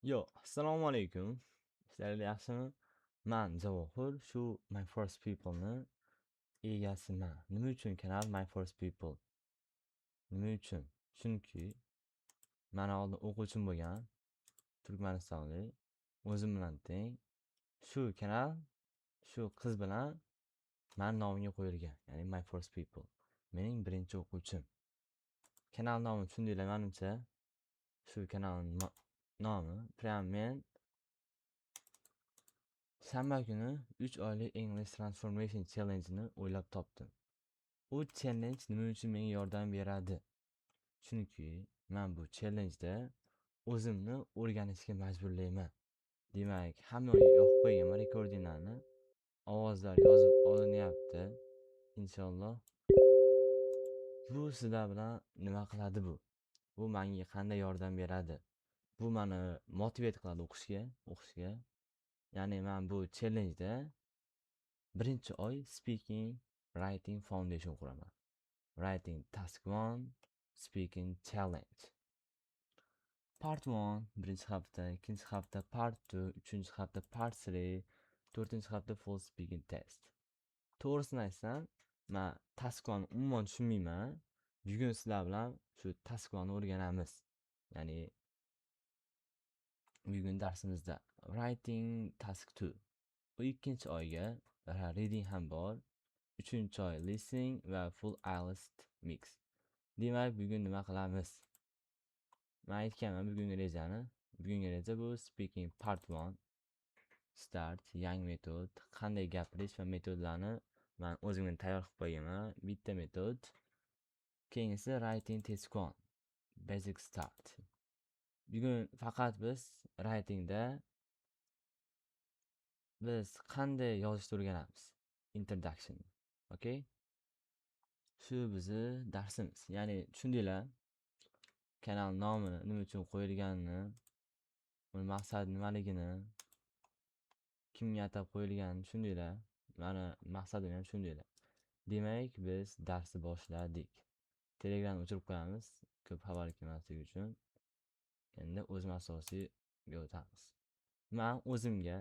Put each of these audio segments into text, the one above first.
Yo, assalomu alaykum. Ishlaringiz yaxshimi? Men Javohir, shu My First People'ni egasiman. Nima uchun kanal My First People? Nima uchun? Chunki men oldin o'quvchim bo'lgan, Turkmanistonlik, o'zim bilan teng. Shu kanal, shu qiz bilan men nomimga qo'yilgan, ya'ni My First People. Mening birinchi o'quvchim. Kanal nomi tushundinglar menimcha. Shu kanalning nomi prям men shanba kuni 3 oylik English Transformation Challenge'ni o'ylab topdim. U challenge nima uchun menga yordam beradi? Chunki men bu challenge'da o'zimni o'rganishga majburlayman. Demak, hamma yoqib qo'yganman rekordinglarni. Ovozlar yozib olinyapti. Inshaalloh. Bu sizlar bilan nima qiladi bu? Bu menga qanday yordam beradi? Bu meni motivate qiladi o'qishga. Ya'ni men bu challenge'da birinchi oy speaking writing foundation quraman. Writing task 1, speaking challenge. Part 1 birinchi hafta, ikkinchi hafta part 2, uchinchi hafta part 3, to'rtinchi hafta full speaking test. To'g'risini aytsam, men task 1 umuman tushunmayman. Bugun sizlar bilan shu task 1 ni o'rganamiz. Ya'ni bugun darsimizda writing task 2. Bu ikkinchi oyga reading ham bor. Uchinchi oy listening va full IELTS mix. Demak, bugun nima qilamiz? Men aytganman bugungi rejani. Bugungi reja bu speaking part 1. Start, yangi metod, qanday gapirish va metodlarni men o'zimga tayyor qilib qo'yganman. Bitta metod. Keyingisi writing task 1. Basic start. Bugun faqat biz writingda biz qanday yozishni o'rganamiz. Introduction. Okay? Shu bizni darsimiz. Ya'ni tushundinglar? Kanal nomini nima uchun qo'yilganini, uni maqsadi nimaligini, kimga atab qo'yilganini tushundinglar? Meni maqsadim ham tushundinglar. Demak, biz darsni boshladik. Telegramni o'chirib qo'yamiz, ko'p xabar kelmasligi uchun. Endi o'zimiz asosiyga o'tamiz. Men o'zimga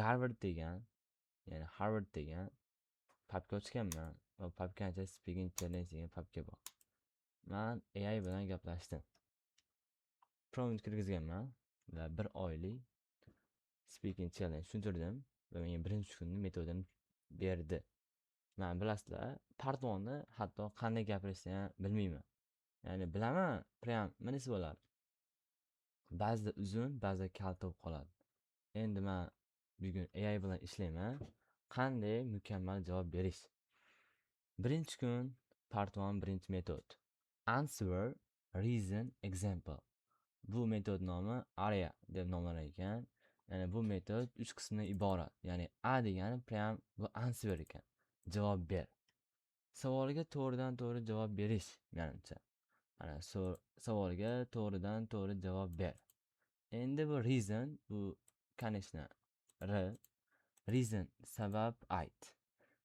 Harvard degan papka ochganman va papkani speaking challenge degan papka bor. Men AI bilan gaplashdim. Prompt kirgizganman va 1 oylik speaking challenge tushuntirdim va menga birinchi kunni metodini berdi. Men bilasizlar, part 1ni hatto qanday gapirishni ham bilmayman. Ya'ni bilaman, prям nisi bo'ladi. Ba'zida uzun, ba'zida kalta bo'lib qoladi. Endi men bugun AI bilan ishlayman. Qanday mukammal javob berish. Birinchi kun part 1 birinchi metod. Answer, reason, example. Bu metod nomi ARIA deb nomlanar ekan. Ya'ni bu metod 3 qismdan iborat. Ya'ni A degani prям bu answer ekan. Javob ber. Savolga to'g'ridan-to'g'ri javob berish, menimcha. Mana savolga to'g'ridan-to'g'ri javob ber. Endi bu reason, bu конечно reason, sabab ayt.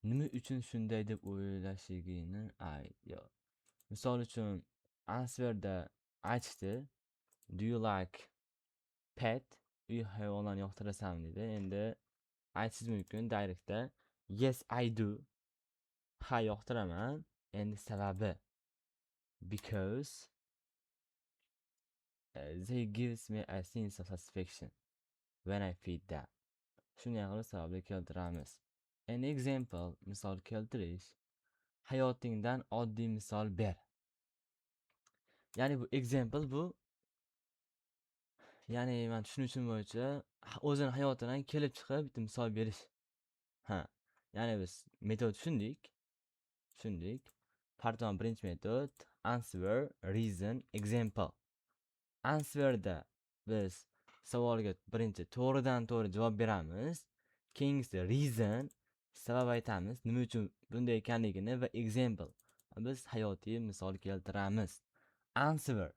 Nima uchun shunday deb o'ylashligini ayt. Misol uchun answerda aytishdi. Do you like pet? Uy hayvonlarni yoqtirasanmi dedi. Endi aytishingiz mumkin directda. Yes, I do. Ha, yoqtiraman. Endi sababi. Because they gives me a sense of satisfaction when I feed them. Shunday qilib sababni keltiramiz. An example, misol keltirish. Hayotingdan oddiy misol ber. Ya'ni bu example bu ya'ni men tushunishim bo'yicha o'zini hayotidan kelib chiqib bitta misol berish. Ya'ni biz metod tushundik. Part 1 birinchi metod answer, reason, example. Answerda biz savolga birinchi to'g'ridan-to'g'ri javob beramiz. Keyingisi reason, sabab aytamiz, nima uchun bunday ekanligini va example. Biz hayotiy misol keltiramiz. Answer,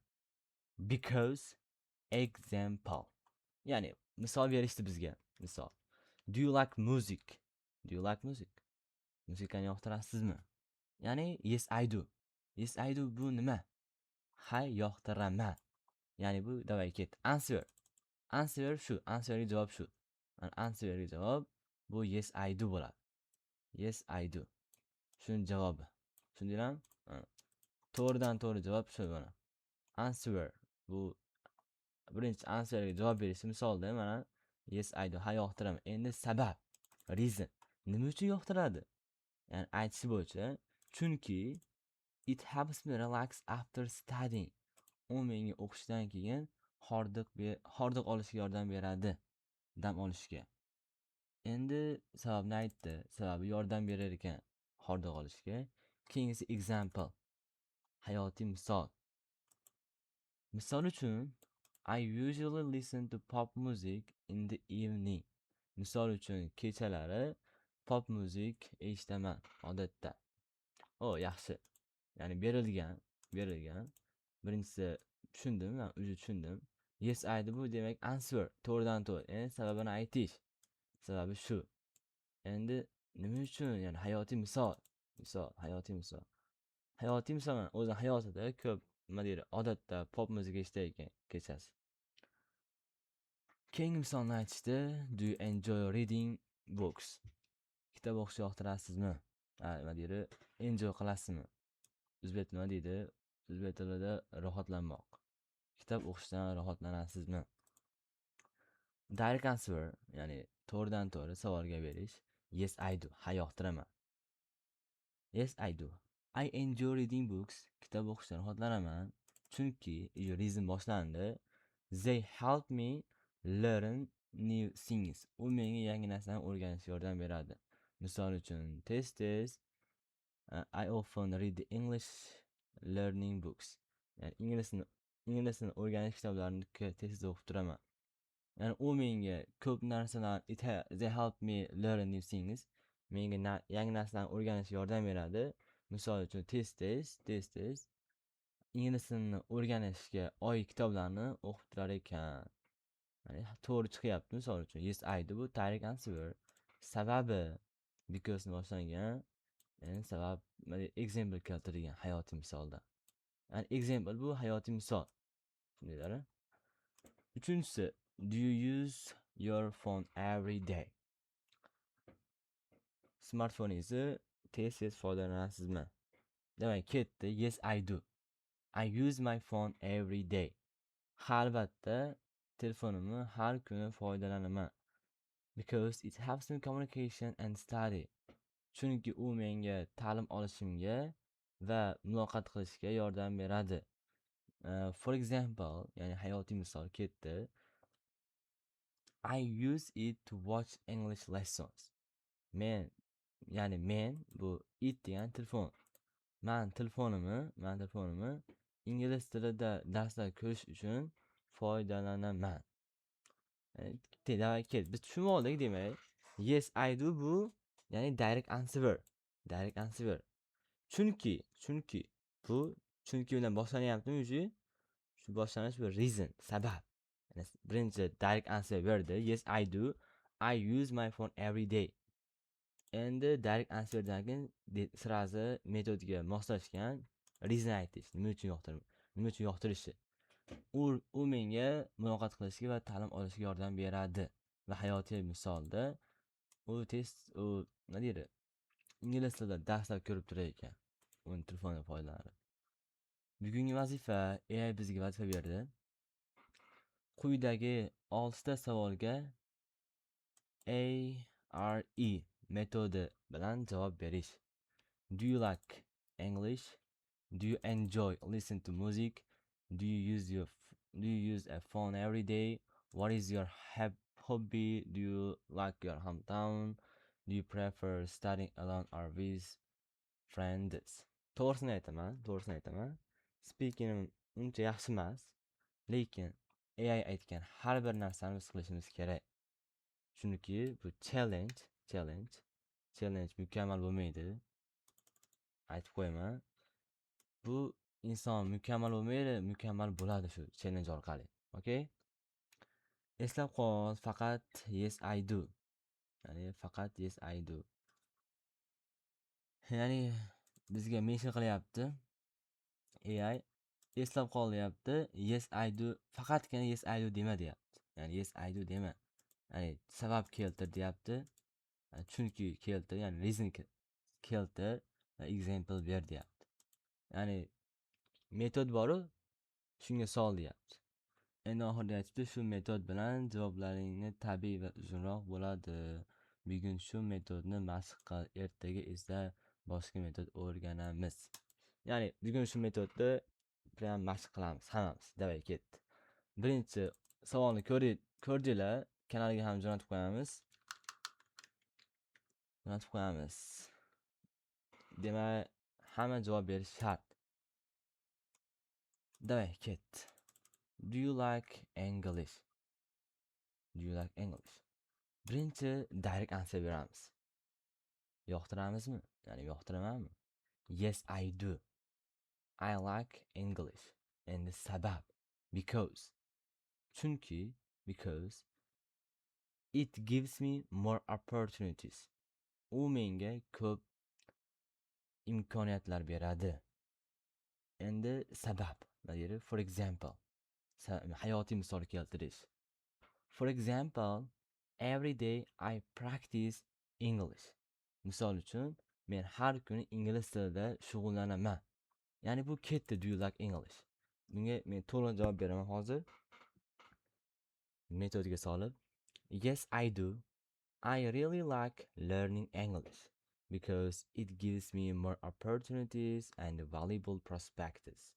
because, example. Ya'ni misol berishdi bizga. Misol. Do you like music? Do you like music? Musikani yoqtirasizmi? Ya'ni yes I do. Yes I do bu nima? Ha, yoqtiraman. Ya'ni bu davay ket. Answer. Answer shu. Answerga javob shu. Answerga javob bu yes I do bo'ladi. Yes I do. Shuni javobi. Tushundinglarmi? To'g'ridan to'g'ri javob shu mana. Answer bu birinchi answerga javob berish misolda mana yes I do ha yoqtiraman. Endi sabab, reason. Nima uchun yoqtiradi? Ya'ni aytish bo'yicha, chunki it helps me relax after studying. U menga o'qishdan keyin hordiq olishga yordam beradi. Dam olishga. Endi sababni aytdi. Sababi yordam berar ekan hordiq olishga. Keyingisi example. Hayotiy misol. Misol uchun, I usually listen to pop music in the evening. Misol uchun, kechalari pop music eshitaman odatda. Yaxshi. Ya'ni berilgan. Birinchisi tushundim, men o'zi tushundim. Yes I do bu demak answer, to'g'ridan to'g'ri. Endi sababini aytish. Sababi shu. Endi nima uchun? Ya'ni hayotiy misol. Hayotiy misol. Hayotiy misol o'zi hayotida ko'p nima deydi, odatda pop muzika eshitar ekan kechasi. Keyingi misolni aytishdi. Do you enjoy reading books? Kitob o'qishni yoqtirasizmi? Nima deydi? Enjoy qilasizmi? O'zbek nima deydi? O'zbek tilida rohatlanmoq. Kitob o'qishdan rohatlanasizmi? Direct answer, ya'ni to'g'ridan to'g'ri savolga berish. Yes I do. Ha yoqtiraman. Yes I do. I enjoy reading books. Kitob o'qishdan rohatlanaman. Chunki reason boshlandi. They help me learn new things. U menga yangi narsalarni o'rganishga yordam beradi. Misol uchun, tez I often read the English learning books. Ya'ni inglizini o'rganish kitoblarini tez o'qib turaman. Ya'ni u menga ko'p narsalar they help me learn new things. Menga yangi narsalarni o'rganishga yordam beradi. Misol uchun, tez ingliz tilini o'rganishga oid kitoblarni o'qib turar ekan. Ya'ni to'g'ri chiqyapti. Misol uchun, yes I do bu direct answer. Sababi because ni boshlangan. Ya'ni sabab example keltirilgan hayotiy misolda. Ya'ni example bu hayotiy misol. Tushundinglarmi? Uchinchisi, do you use your phone every day? Smartphoningizni tez foydalanasizmi? Demak, ketdi. Yes I do. I use my phone every day. Albatta, telefonimni har kuni foydalanaman. Because it helps me communication and study. Chunki u menga ta'lim olishimga va muloqot qilishga yordam beradi. For example, ya'ni hayotiy misol ketdi. I use it to watch English lessons. Men bu it degan telefon. Men telefonimni ingliz tilida darslar ko'rish uchun foydalanaman. Biz tushunib oldik demak. Yes I do bu ya'ni direct answer. Chunki bilan boshlanyaptimi shu? Shu boshlanish bu reason, sabab. Birinchi direct answer berdi. Yes I do. I use my phone every day. Endi direct answerdan keyin sirazi metodiga moslashgan reason aytish. Nima uchun yoqtirishi? U menga muloqot qilishga va ta'lim olishga yordam beradi. Va hayotiy misolda u nima deydi? Ingliz tilida darslar ko'rib turar ekan. Uni telefonidan foydalanib. Bugungi vazifa, AI bizga vazifa berdi. Quyidagi 6 ta savolga ARE metodi bilan javob berish. Do you like English? Do you enjoy listen to music? Do you use a phone every day? What is your hobby? Do you like your hometown? Do you prefer studying alone or with friends? To'g'risini aytaman. Speaking uncha yaxshi emas, lekin AI aytgan har bir narsani biz qilishimiz kerak. Chunki bu challenge mukammal bo'lmaydi. Aytib qo'yaman. Bu inson mukammal bo'lmaydi, mukammal bo'ladi shu challenge orqali. Okay? Eslab qol, faqat yes I do. Ya'ni faqat yes I do. Ya'ni bizga mention qilyapti. AI eslab qol deyapti. Yes I do, faqatgina yes I do dema deyapti. ya'ni yes I do dema. Ya'ni sabab keltir deyapti. Chunki keltir, ya'ni reason keltir va example ber deyapti. Ya'ni metod bor-u, shunga sol deyapti. Endi oxirida aytibdi, shu metod bilan javoblaringni tabiiy va uzunroq bo'ladi. Bugun shu metodni mashq qil, ertaga esa boshqa metod o'rganamiz. Ya'ni bugun shu metodni prям mashq qilamiz hammamiz. Davay ketdi. Birinchi savolni ko'rdinglar, kanalga ham jo'natib qo'yamiz. Demak, hamma javob berish shart. Davay ketdi. Do you like English? Do you like English? Birinchi direct answer beramiz. Yoqtiramizmi? Ya'ni yoqtiramanmi? Yes, I do. I like English. Endi sabab. Because. Chunki, because it gives me more opportunities. U menga ko'p imkoniyatlar beradi. Endi sabab. For example. Hayotiy misol keltirish. For example, every day I practice English. Misol uchun, men har kuni ingliz tilida shug'ullanaman. Ya'ni bu ketdi, do you like English? Bunga men to'liq javob beraman hozir. Metodga solib. Yes, I do. I really like learning English because it gives me more opportunities and valuable perspectives.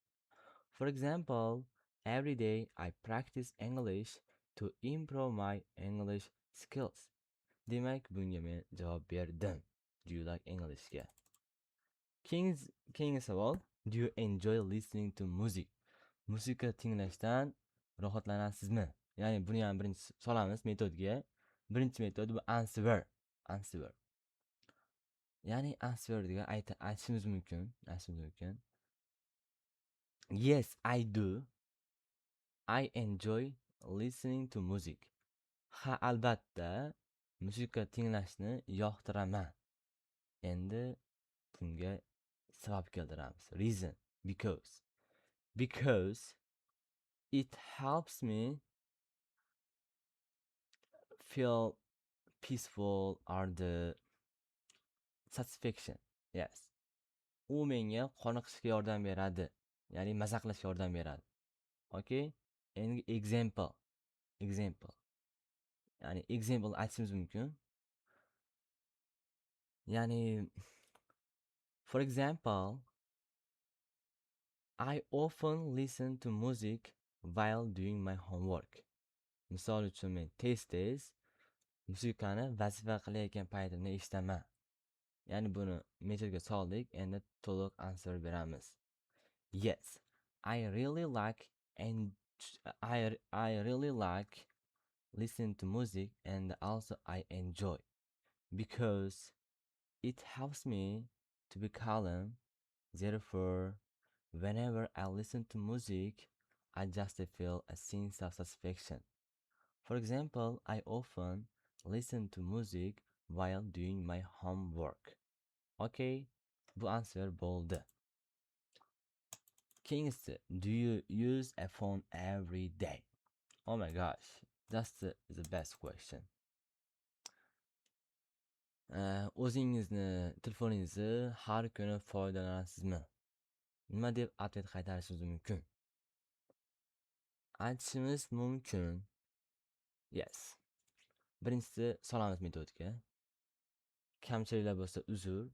For example, every day I practice English to improve my English skills. Demak, bunga men javob berdim. Do you like Englishga? Keyingi savol. Do you enjoy listening to music? Musiqa tinglashdan rohatlanasizmi? Ya'ni buni ham birinchi solamiz metodga. Birinchi metod bu answer. Answer. Ya'ni answer degan aytishimiz mumkin. Yes, I do. I enjoy listening to music. Ha, albatta, musiqa tinglashni yoqtiraman. Endi bunga sabab keltiramiz. Reason. Because it helps me feel peaceful or the satisfaction. Yes. U menga qoniqishga yordam beradi. Ya'ni maza qilishga yordam beradi. Okay? Endi example. Ya'ni example aytishimiz mumkin. Ya'ni for example, I often listen to music while doing my homework. Misol uchun men tez musiqani vazifa qilayotgan paytimda eshitaman. Ya'ni buni metodga soldik, endi to'liq answer beramiz. Yes, I really like listening to music, and also I enjoy because it helps me to be calm. Therefore, whenever I listen to music, I just feel a sense of satisfaction. For example, I often listen to music while doing my homework. Okay, bu answer bo'ldi. Keyingisi, do you use a phone every day? Oh my gosh, that's the best question. O'zingizni telefoningizni har kuni foydalanasizmi? Nima deb atvet qaytarishingiz mumkin? Aytishimiz mumkin. Yes. Birinchisi solamiz metodga. Kamchiliklar bo'lsa uzr.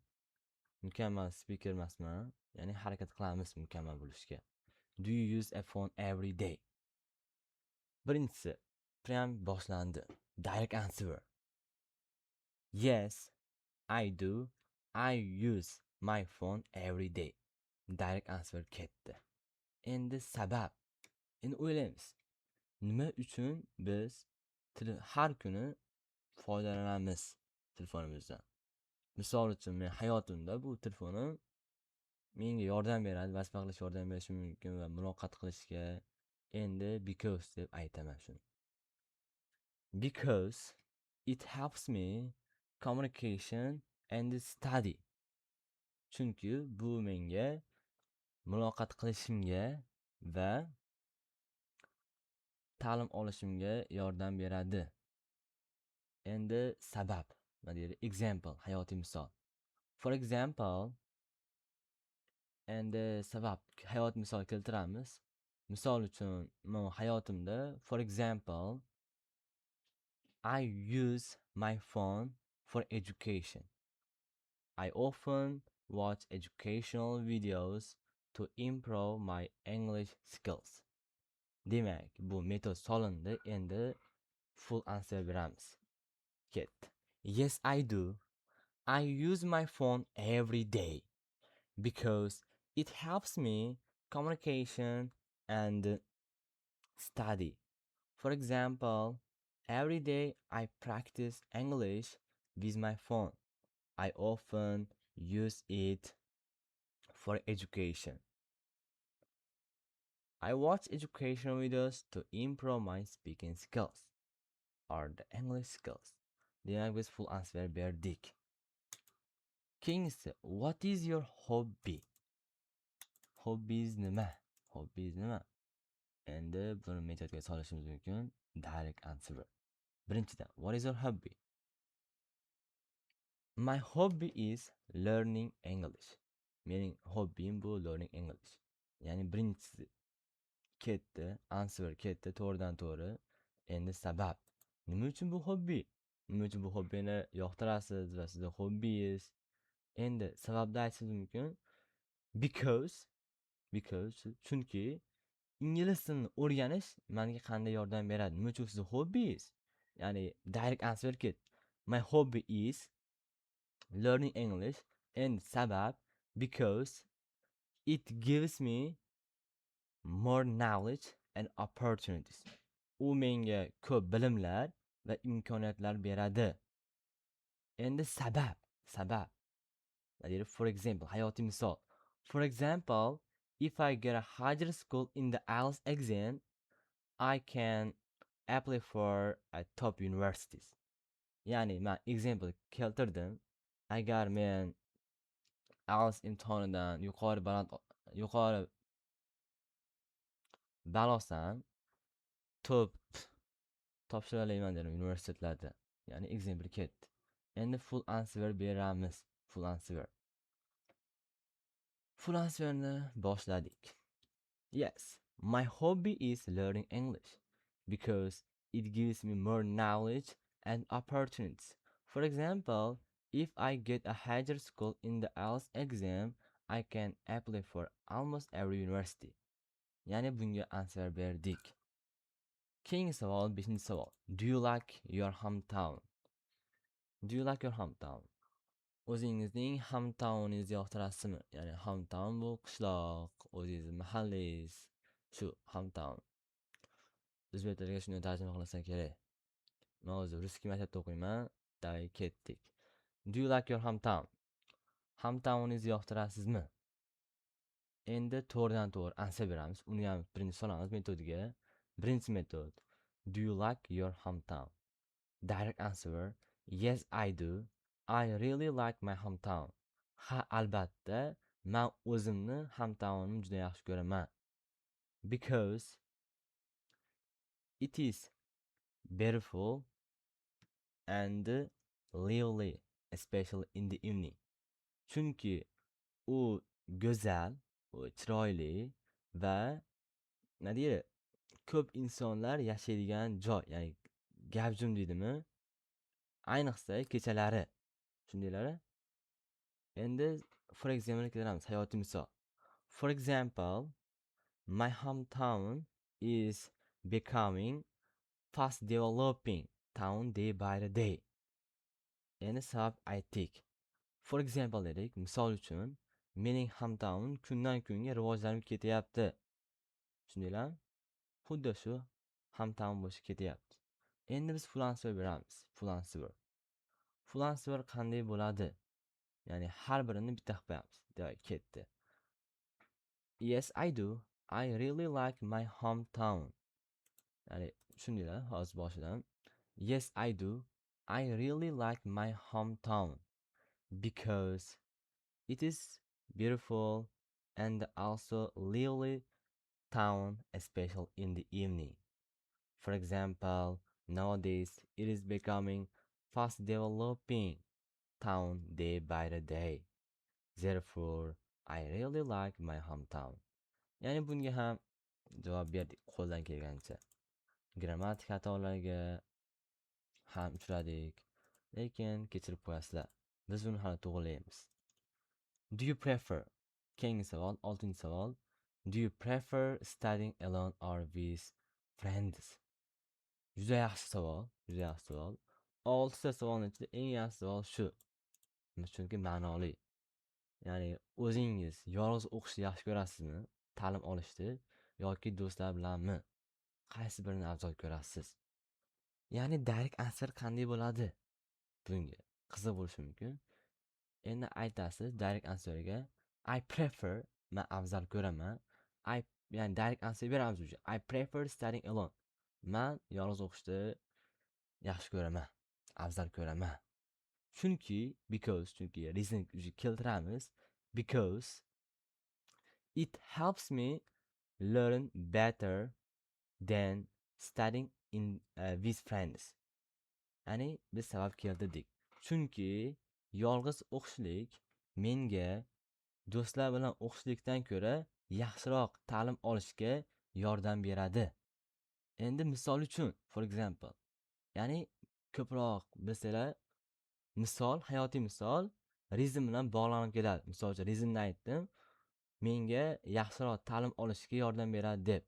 Mukammal speaker emasman. Ya'ni harakat qilamiz mukammal bo'lishga. Do you use a phone every day? Birinchisi prям boshlandi. Direct answer. Yes, I do. I use my phone every day. Direct answer ketdi. Endi sabab. Endi o'ylaymiz. Nima uchun biz har kuni foydalanamiz telefonimizdan? Misol uchun men hayotimda bu telefonim menga yordam beradi, vazifa qilishga yordam berishi mumkin va muloqot qilishga. Endi because deb aytaman shuni. Because it helps me communication and study. Chunki bu menga muloqot qilishimga va ta'lim olishimga yordam beradi. Endi sabab, nima deydi? Example, hayotiy misol. For example, endi sabab, hayot misol keltiramiz. Misol uchun, hayotimda, for example, I use my phone for education. I often watch educational videos to improve my English skills. Demak, bu metod solindi. Endi full answer beramiz. Ketdi. Yes, I do. I use my phone every day because it helps me communication and study. For example, every day I practice English with my phone. I often use it for education. I watch educational videos to improve my speaking skills or the English skills. Demak, biz full answer berdik. Keyingisi, what is your hobby? Hobbies nima? Hobbies nima? Endi buni metodga solishimiz mumkin. Direct answer. Birinchidan, what is your hobby? My hobby is learning English. Mening hobbim bu learning English. Ya'ni birinchisi ketdi, answer ketdi, to'g'ridan to'g'ri. Endi sabab. Nima uchun bu hobbi? Nima uchun bu hobbini yoqtirasiz va sizning hobbingiz? Endi sababni aytishingiz mumkin. Because chunki ingliz tilini o'rganish menga qanday yordam beradi? Nima uchun sizning hobbingiz? Ya'ni direct answer ket. My hobby is learning English and sabab because it gives me more knowledge and opportunities. U menga ko'p bilimlar va imkoniyatlar beradi. Endi sabab. For example, hayotiy misol. For example, if I get a higher score in the IELTS exam, I can apply for a top universities. Ya'ni men example keltirdim. Agar men IELTS imtihonidan yuqori ball olsam, top topshira olmayman dedim universitetlarda. Ya'ni example ketdi. Endi full answer beramiz. Full answerni boshladik. Yes, my hobby is learning English because it gives me more knowledge and opportunities. For example, if I get a higher score in the IELTS exam, I can apply for almost every university. Ya'ni bunga answer berdik. Keyingi savol, 5-chi savol. Do you like your hometown? Do you like your hometown? O'zingizning hometowningizni yoqtirasizmi? Ya'ni hometown bu qishloq, o'zingizning mahallangiz, shu hometown. O'zbek tiliga shuni tarjima qilsa kerak. Men hozir russkiy maktabda o'qiyman. Davay ketdik. Do you like your hometown? Hometowningizni yoqtirasizmi? Endi to'g'ridan to'g'ri answer beramiz. Uni ham birinchi solamiz metodiga. Birinchi metod. Do you like your hometown? Direct answer. Yes, I do. I really like my hometown. Ha, albatta, men o'zimni hometownimni juda yaxshi ko'raman. Because it is beautiful and lively, especially in the evening. Chunki u go'zal, u chiroyli va nima deydi? Ko'p insonlar yashaydigan joy, ya'ni gavjum deydimi? Ayniqsa kechalari. Shundaylar. Endi for example keltiramiz, hayotiy misol. For example, my hometown is becoming fast developing town day by the day. Endi sabab aytdik. For example dedik, misol uchun, mening hometown kundan kunga rivojlanib ketyapti. Shundaylar? Xuddi shu hometown bo'lib ketyapti. Endi biz full answer beramiz. Full answer qanday bo'ladi? Ya'ni har birini bitta qilib qo'yamiz. Demak, ketdi. Yes, I do. I really like my hometown. Ya'ni shundaylar, hozir boshidan. Yes, I do. I really like my hometown because it is beautiful and also lively town, especially in the evening. For example, nowadays it is becoming fast developing town day by the day. Therefore, I really like my hometown. Ya'ni bunga ham javob berdik qo'ldan kelgancha. Grammatik xatolarga ham uchradik, lekin kechirib qo'yasizlar. Biz buni hali to'g'rilaymiz. Do you prefer? Keyingi savol, 6-savol. Do you prefer studying alone or with friends? Juda yaxshi savol, juda yaxshi savol. 6 savolning ichida eng yaxshi savol shu. Chunki ma'noli. Ya'ni o'zingiz yolg'iz o'qishni yaxshi ko'rasizmi? Ta'lim olishni yoki do'stlar bilanmi? Qaysi birini afzal ko'rasiz? Ya'ni direct answer qanday bo'ladi? Bunga qiziq bo'lishi mumkin. Endi aytasiz direct answerga I prefer, men afzal ko'raman. Ya'ni direct answer beramiz уже. I prefer studying alone. Men yolg'iz o'qishni yaxshi ko'raman, afzal ko'raman. Chunki reason keltiramiz. Because it helps me learn better than studying with friends. Ya'ni biz sabab keltirdik. Chunki yolg'iz o'qishlik menga do'stlar bilan o'qishlikdan ko'ra yaxshiroq ta'lim olishga yordam beradi. Endi misol uchun, for example, ya'ni ko'proq bilsanglar, misol, hayotiy misol reason bilan bog'lanib keladi. Misol uchun reasonni aytdim, menga yaxshiroq ta'lim olishga yordam beradi deb.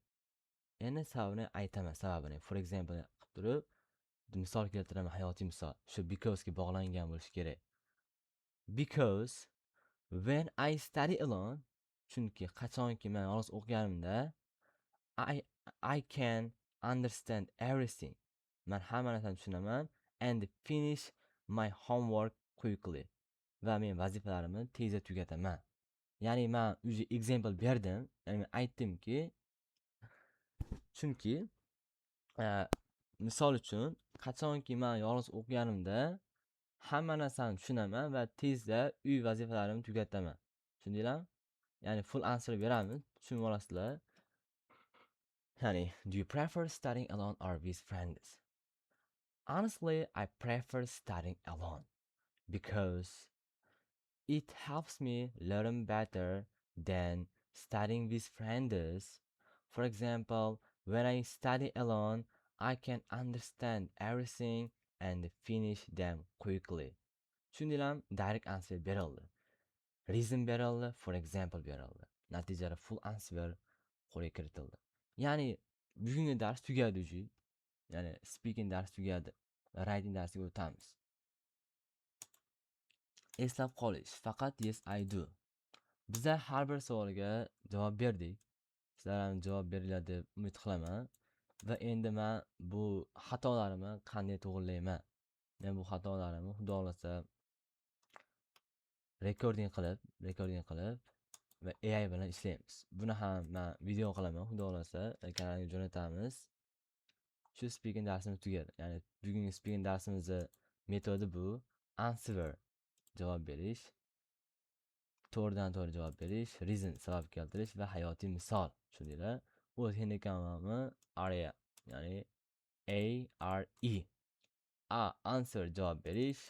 Endi sababini aytaman, sababini. For example qilib turib, misol keltiraman, hayotiy misol. Shu because ga bog'langan bo'lishi kerak. Because when I study alone, chunki qachonki men yolg'iz o'qiganimda, I can understand everything. Men hamma narsani tushunaman and finish my homework quickly. Va men vazifalarimni tezda tugataman. Ya'ni men o'zi example berdim, ya'ni aytdimki, chunki misol uchun qachonki men yolg'iz o'qiganimda hamma narsani tushunaman va tezda uy vazifalarimni tugataman. Tushundinglarmi? Ya'ni full answer beramiz, tushunib olasizlar. Ya'ni do you prefer studying alone or with friends? Honestly, I prefer studying alone because it helps me learn better than studying with friends. For example, when I study alone, I can understand everything and finish them quickly. Tushundinglarmi? Direct answer berildi. Reason berildi, for example berildi. Natijada full answer qo'lga kiritildi. Ya'ni bugungi dars tugadi уже. Ya'ni speaking dars tugadi. Writing darsiga o'tamiz. Eslab qolish, faqat yes I do. Bizlar har bir savolga javob berdik. Sizlar ham javob beringlar deb umid qilaman. Va endi men bu xatolarimni qanday to'g'rilayman? Men bu xatolarimni xudo xolasa recording qilib va AI bilan ishlaymiz. Buni ham men video qilaman, xudo xolasa kanalimga jo'natamiz. Shu speaking darsimiz tugadi. Ya'ni bugungi speaking darsimizning metodi bu answer javob berish, to'g'ridan to'g'ri javob berish, reason sabab keltirish va hayotiy misol. Tushundinglar? O'z handicap'imni ARE, ya'ni ARE. Answer javob berish,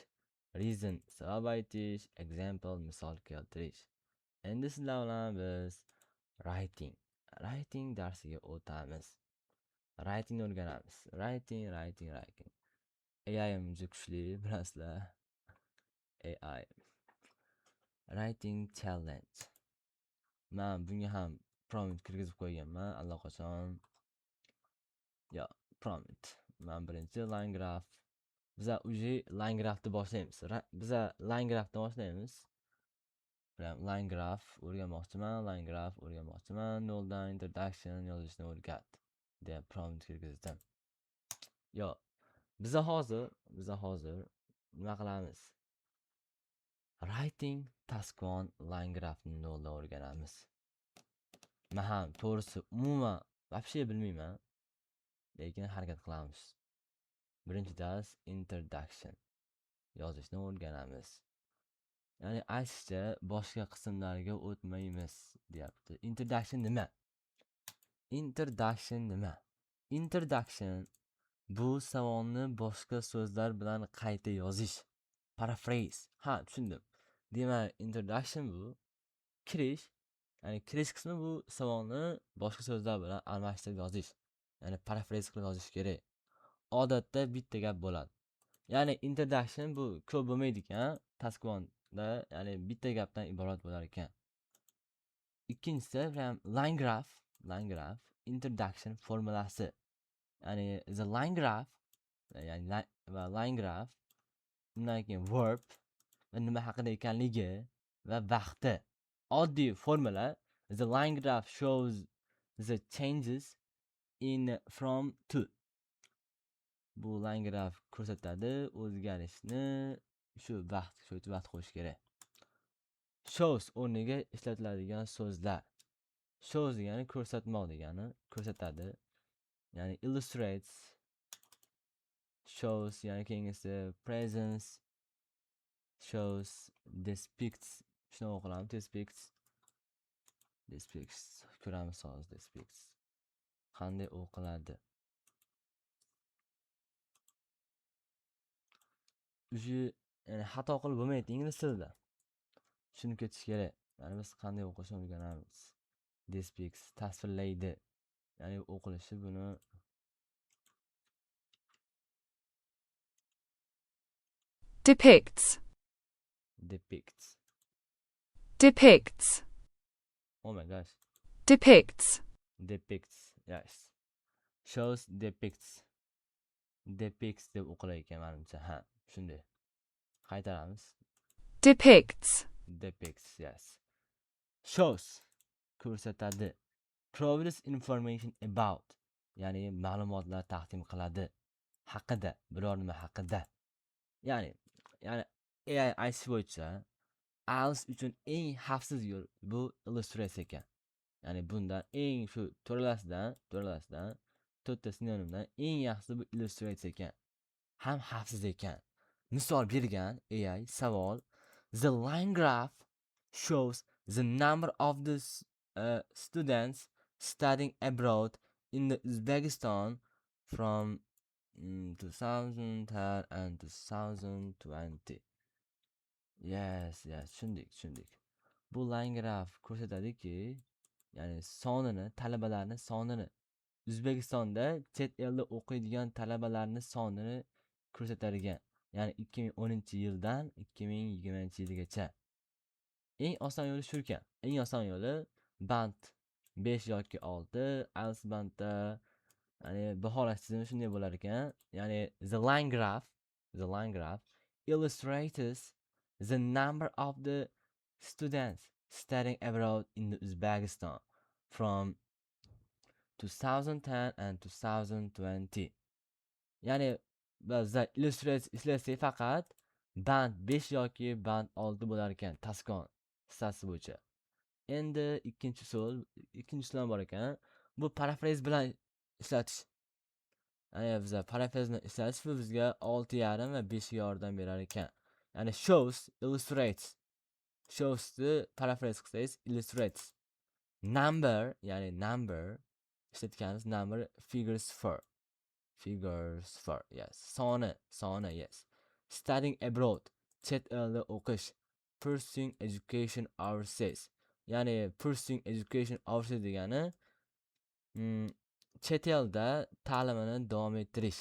reason sabab aytish, example misol keltirish. Endi sizlar bilan biz writing darsiga o'tamiz. Writing o'rganamiz. Writing. AI juda kuchli, bilasizlar. AI. Writing challenge. Men bunga ham prompt kirgizib qo'yganman allaqachon. Prompt. Men birinchi line graph. Biza уже line graphni boshlaymiz. Line graph o'rganmoqchiman. Noldan introduction yozishni o'rgat deb prompt kirgizdim. Biza hozir nima qilamiz? Writing task 1 line graphni noldan o'rganamiz. Men ham to'g'risi umuman вообще bilmayman, lekin harakat qilamiz. Birinchi dars introduction yozishni o'rganamiz. Ya'ni aytishcha boshqa qismlarga o'tmaymiz, deyapti. Introduction nima? Introduction bu savolni boshqa so'zlar bilan qayta yozish. Paraphrase. Ha, tushundim. Demak, introduction bu kirish. Ya'ni kirish qismi bu savolni boshqa so'zlar bilan almashtirib yozish. Ya'ni paraphrase qilib yozish kerak. Odatda bitta gap bo'ladi. Ya'ni introduction bu ko'p bo'lmaydi ekan, taskvonda, ya'ni bitta gapdan iborat bo'lar ekan. Ikkinchisi ham line graph introduction formulasi. Ya'ni the line graph, ya'ni line graph, undan keyin verb va nima haqida ekanligi va vaqti. Oddiy formula: the line graph shows the changes in from to. Bu line graph ko'rsatadi o'zgarishni shu vaqt qo'yish kerak. Shows o'rniga ishlatiladigan so'zlar. Shows degani ko'rsatmoq degani, ko'rsatadi. Ya'ni illustrates, shows, ya'ni keyingisi presence, shows, depicts. Shuni o'qilamiz, depicts. Ko'ramiz hozir depicts. Qanday o'qiladi? Ya'ni xato qilib bo'lmaydi ingliz tilida. Shuni ketish kerak. Ya'ni biz qanday o'qishni o'rganamiz. Depicts tasvirlaydi. Ya'ni o'qilishi buni depicts, Oh my gosh. depicts, Yes. Shows depicts deb o'qilar ekan menimcha. Ha, shunday. Qaytaramiz. depicts, Yes. Shows ko'rsatadi. Provides information about, ya'ni ma'lumotlar taqdim qiladi. Haqida, biror nima haqida. Ya'ni AI aytish bo'yicha IELTS uchun eng xavfsiz yo'l bu illustratsiya ekan. Ya'ni bundan eng shu to'ralasidan 4 ta sinonimdan eng yaxshisi bu illustratsiya ekan. Ham xavfsiz ekan. Misol bergan AI savol: the line graph shows the number of the students studying abroad in the Uzbekistan from 2010 and 2020. Yes, tushundik. Bu line graph ko'rsatadiki, ya'ni talabalarning sonini, O'zbekistonda chet elda o'qiydigan talabalarning sonini ko'rsatar ekan. Ya'ni 2010-yildan 2020-yilgacha. Eng oson yo'li shu ekan. Eng oson yo'li band 5 yoki 6, IELTS bandda, ya'ni baholash tizimi shunday bo'lar ekan. Ya'ni the line graph illustrates the number of the students studying abroad in Uzbekistan from 2010 and 2020. Ya'ni bizda illustratsiya ishlasak faqat band 5 yoki band 6 bo'lar ekan taskon hissasi bo'yicha. Endi ikkinchi usul bor ekan. Bu paraphrase bilan ishlatish. Ya'ni bizda paraphrase bilan ishlatish bu bizga 6.5 va 5 ga yordam berar ekan. Ya'ni shows, illustrates. Showsni paraphrase qilsangiz illustrates. Number ishlatganimiz number figures for, yes. Soni, yes. Studying abroad, chet elda o'qish. Pursuing education overseas. Ya'ni pursuing education overseas degani chet elda ta'limini davom ettirish.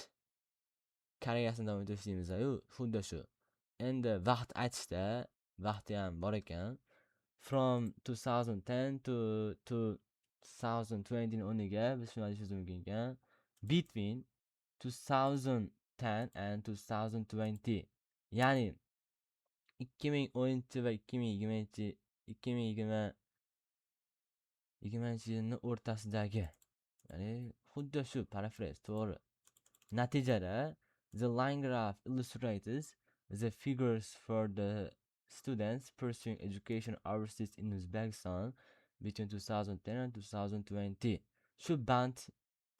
Karyerasini davom ettirish deymiz-ku, xuddi shu. Endi vaqt aytishda vaqti ham bor ekan. From 2010 to 2020 ni o'rniga biz shuni aytishimiz mumkin ekan. Between 2010 and 2020. Ya'ni 2010 va 2020 o'rtasidagi. Ya'ni xuddi shu paraphrase, to'g'ri. Natijada the line graph illustrates the figures for the students pursuing education overseas in Uzbekistan between 2010 and 2020. Shu band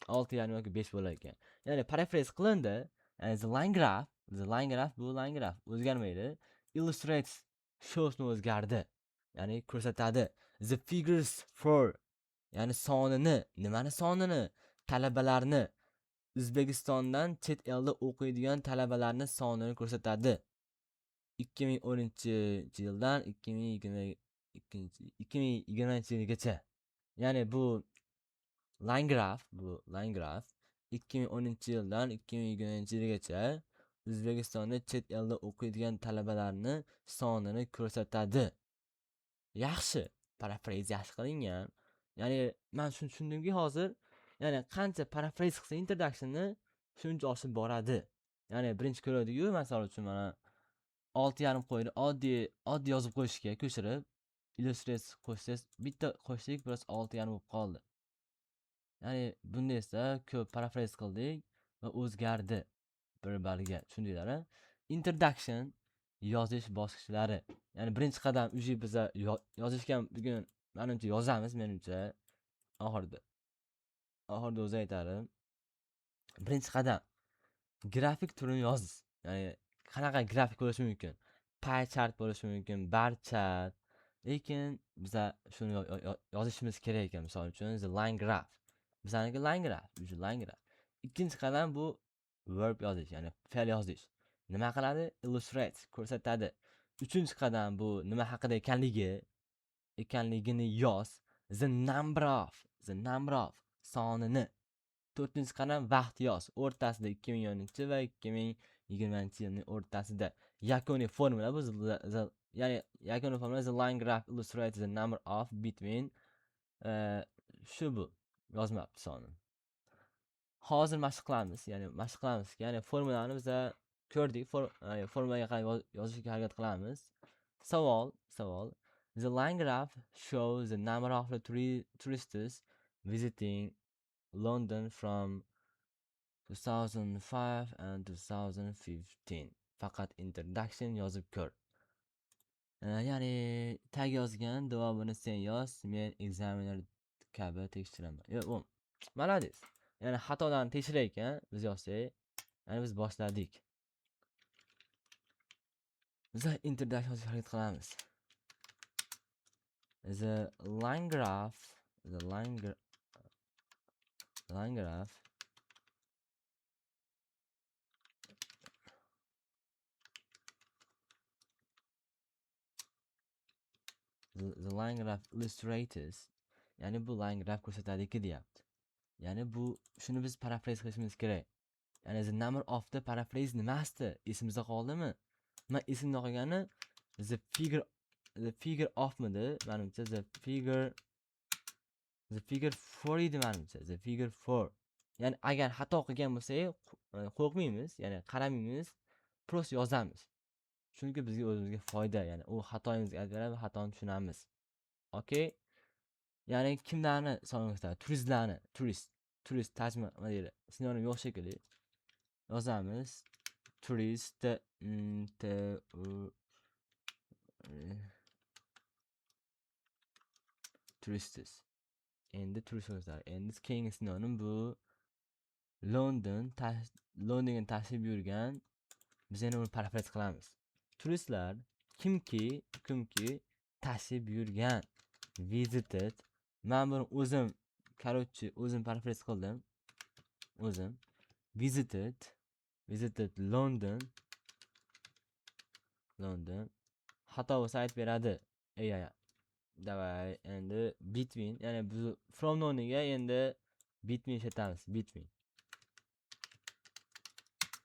6 yoki 5 bo'lar ekan. Ya'ni paraphrase qilindi. The line graph bu line graph o'zgarmaydi. Illustrates showsni o'zgardi. Ya'ni ko'rsatadi. The figures for, ya'ni sonini, nimani sonini? Talabalarni, O'zbekistondan chet elda o'qiydigan talabalarning sonini ko'rsatadi. 2010-yildan 2020-yilgacha. Ya'ni bu line graph, 2010-yildan 2020-yilgacha O'zbekistonda chet elda o'qiydigan talabalarning sonini ko'rsatadi. Yaxshi, paraphrase yaxshi qilingan. Ya'ni men tushundimki hozir, ya'ni qancha paraphrase qilsa introductionni shuncha oshib boradi. Ya'ni birinchi ko'radiyu, masalan uchun mana 6,5 qo'ydi. Oddiy yozib qo'yishga ko'chirib, illustrator qo'shsangiz, bitta qo'shdik, biroz 6,5 bo'lib qoldi. Ya'ni bunda esa ko'p paraphrase qildik va o'zgardi bir-biriga. Tushundinglar-a? Introduction yozish bosqichlari. Ya'ni birinchi qadam uji biz yozishga bugun menimcha yozamiz, menimcha oxirida. Oxirida o'zi aytadi. Birinchi qadam grafik turini yozish. Ya'ni qanaqa grafik bo'lishi mumkin? Pie chart bo'lishi mumkin, bar chart. Lekin biz shuni yozishimiz kerak ekan. Misol uchun the line graph. Bizaniki line graph, line graph. Ikkinchi qadam bu verb yozish, ya'ni fe'l yozish. Nima qiladi? Illustrate, ko'rsatadi. Uchinchi qadam bu nima haqida ekanligini yoz. The number of sonini. To'rtinchi qadam vaqt yoz. O'rtasida 2010 va 2020-yilning o'rtasida. Yakuniy formula bu, ya'ni yakuniy formula the line graph illustrates the number of between shu bu yozmabdi soni. Hozir mashq qilamiz, ya'ni formulani biz ko'rdik, formulaga qarab yozishga harakat qilamiz. Savol. The line graph shows the number of tourists visiting London from 2005 and 2015. Faqat introduction yozib ko'r. Ya'ni tag yozgan, davomini sen yoz, men examiner kabi tekshiraman. Yo'q, malades. Ya'ni xatolarni tekshirar ekan, biz yozsak, ya'ni biz boshladik. Biz introduction yozishga harakat qilamiz. The line graph illustrators, ya'ni bu line graph ko'rsatadiki deyapti. Ya'ni bu shuni biz paraphrase qilishimiz kerak. Ya'ni the number of the paraphrase nimasi? Esimizda qoldimi? Men esimda qolgani the figure of midi? Menimcha the figure 4 edi menimcha. The figure 4. Ya'ni agar xato qilgan bo'lsak, qo'rqmaymiz, ya'ni qaramaymiz, prosta yozamiz. Chunki bizga o'zimizga foyda, ya'ni u xatoyimizga aytib beradi, xatoni tushunamiz. Okay? Ya'ni kimlarni soni ko'rsatadi? Turistlarni, turist tajma nima deydi? Sinonim yo'q shekilli. Yozamiz. Turist tourists. Endi turist ko'rsatadi. Endi keyingi sinonim bu Londonga tashrif buyurgan. Biz endi uni paraphrase qilamiz. Turistlar kimki tashrif buyurgan, visited. Men buni o'zim paraphrase qildim. O'zim visited London. Xato bo'lsa aytib beradi. Davay, endi between, ya'ni biz from noniga endi between ishlatamiz.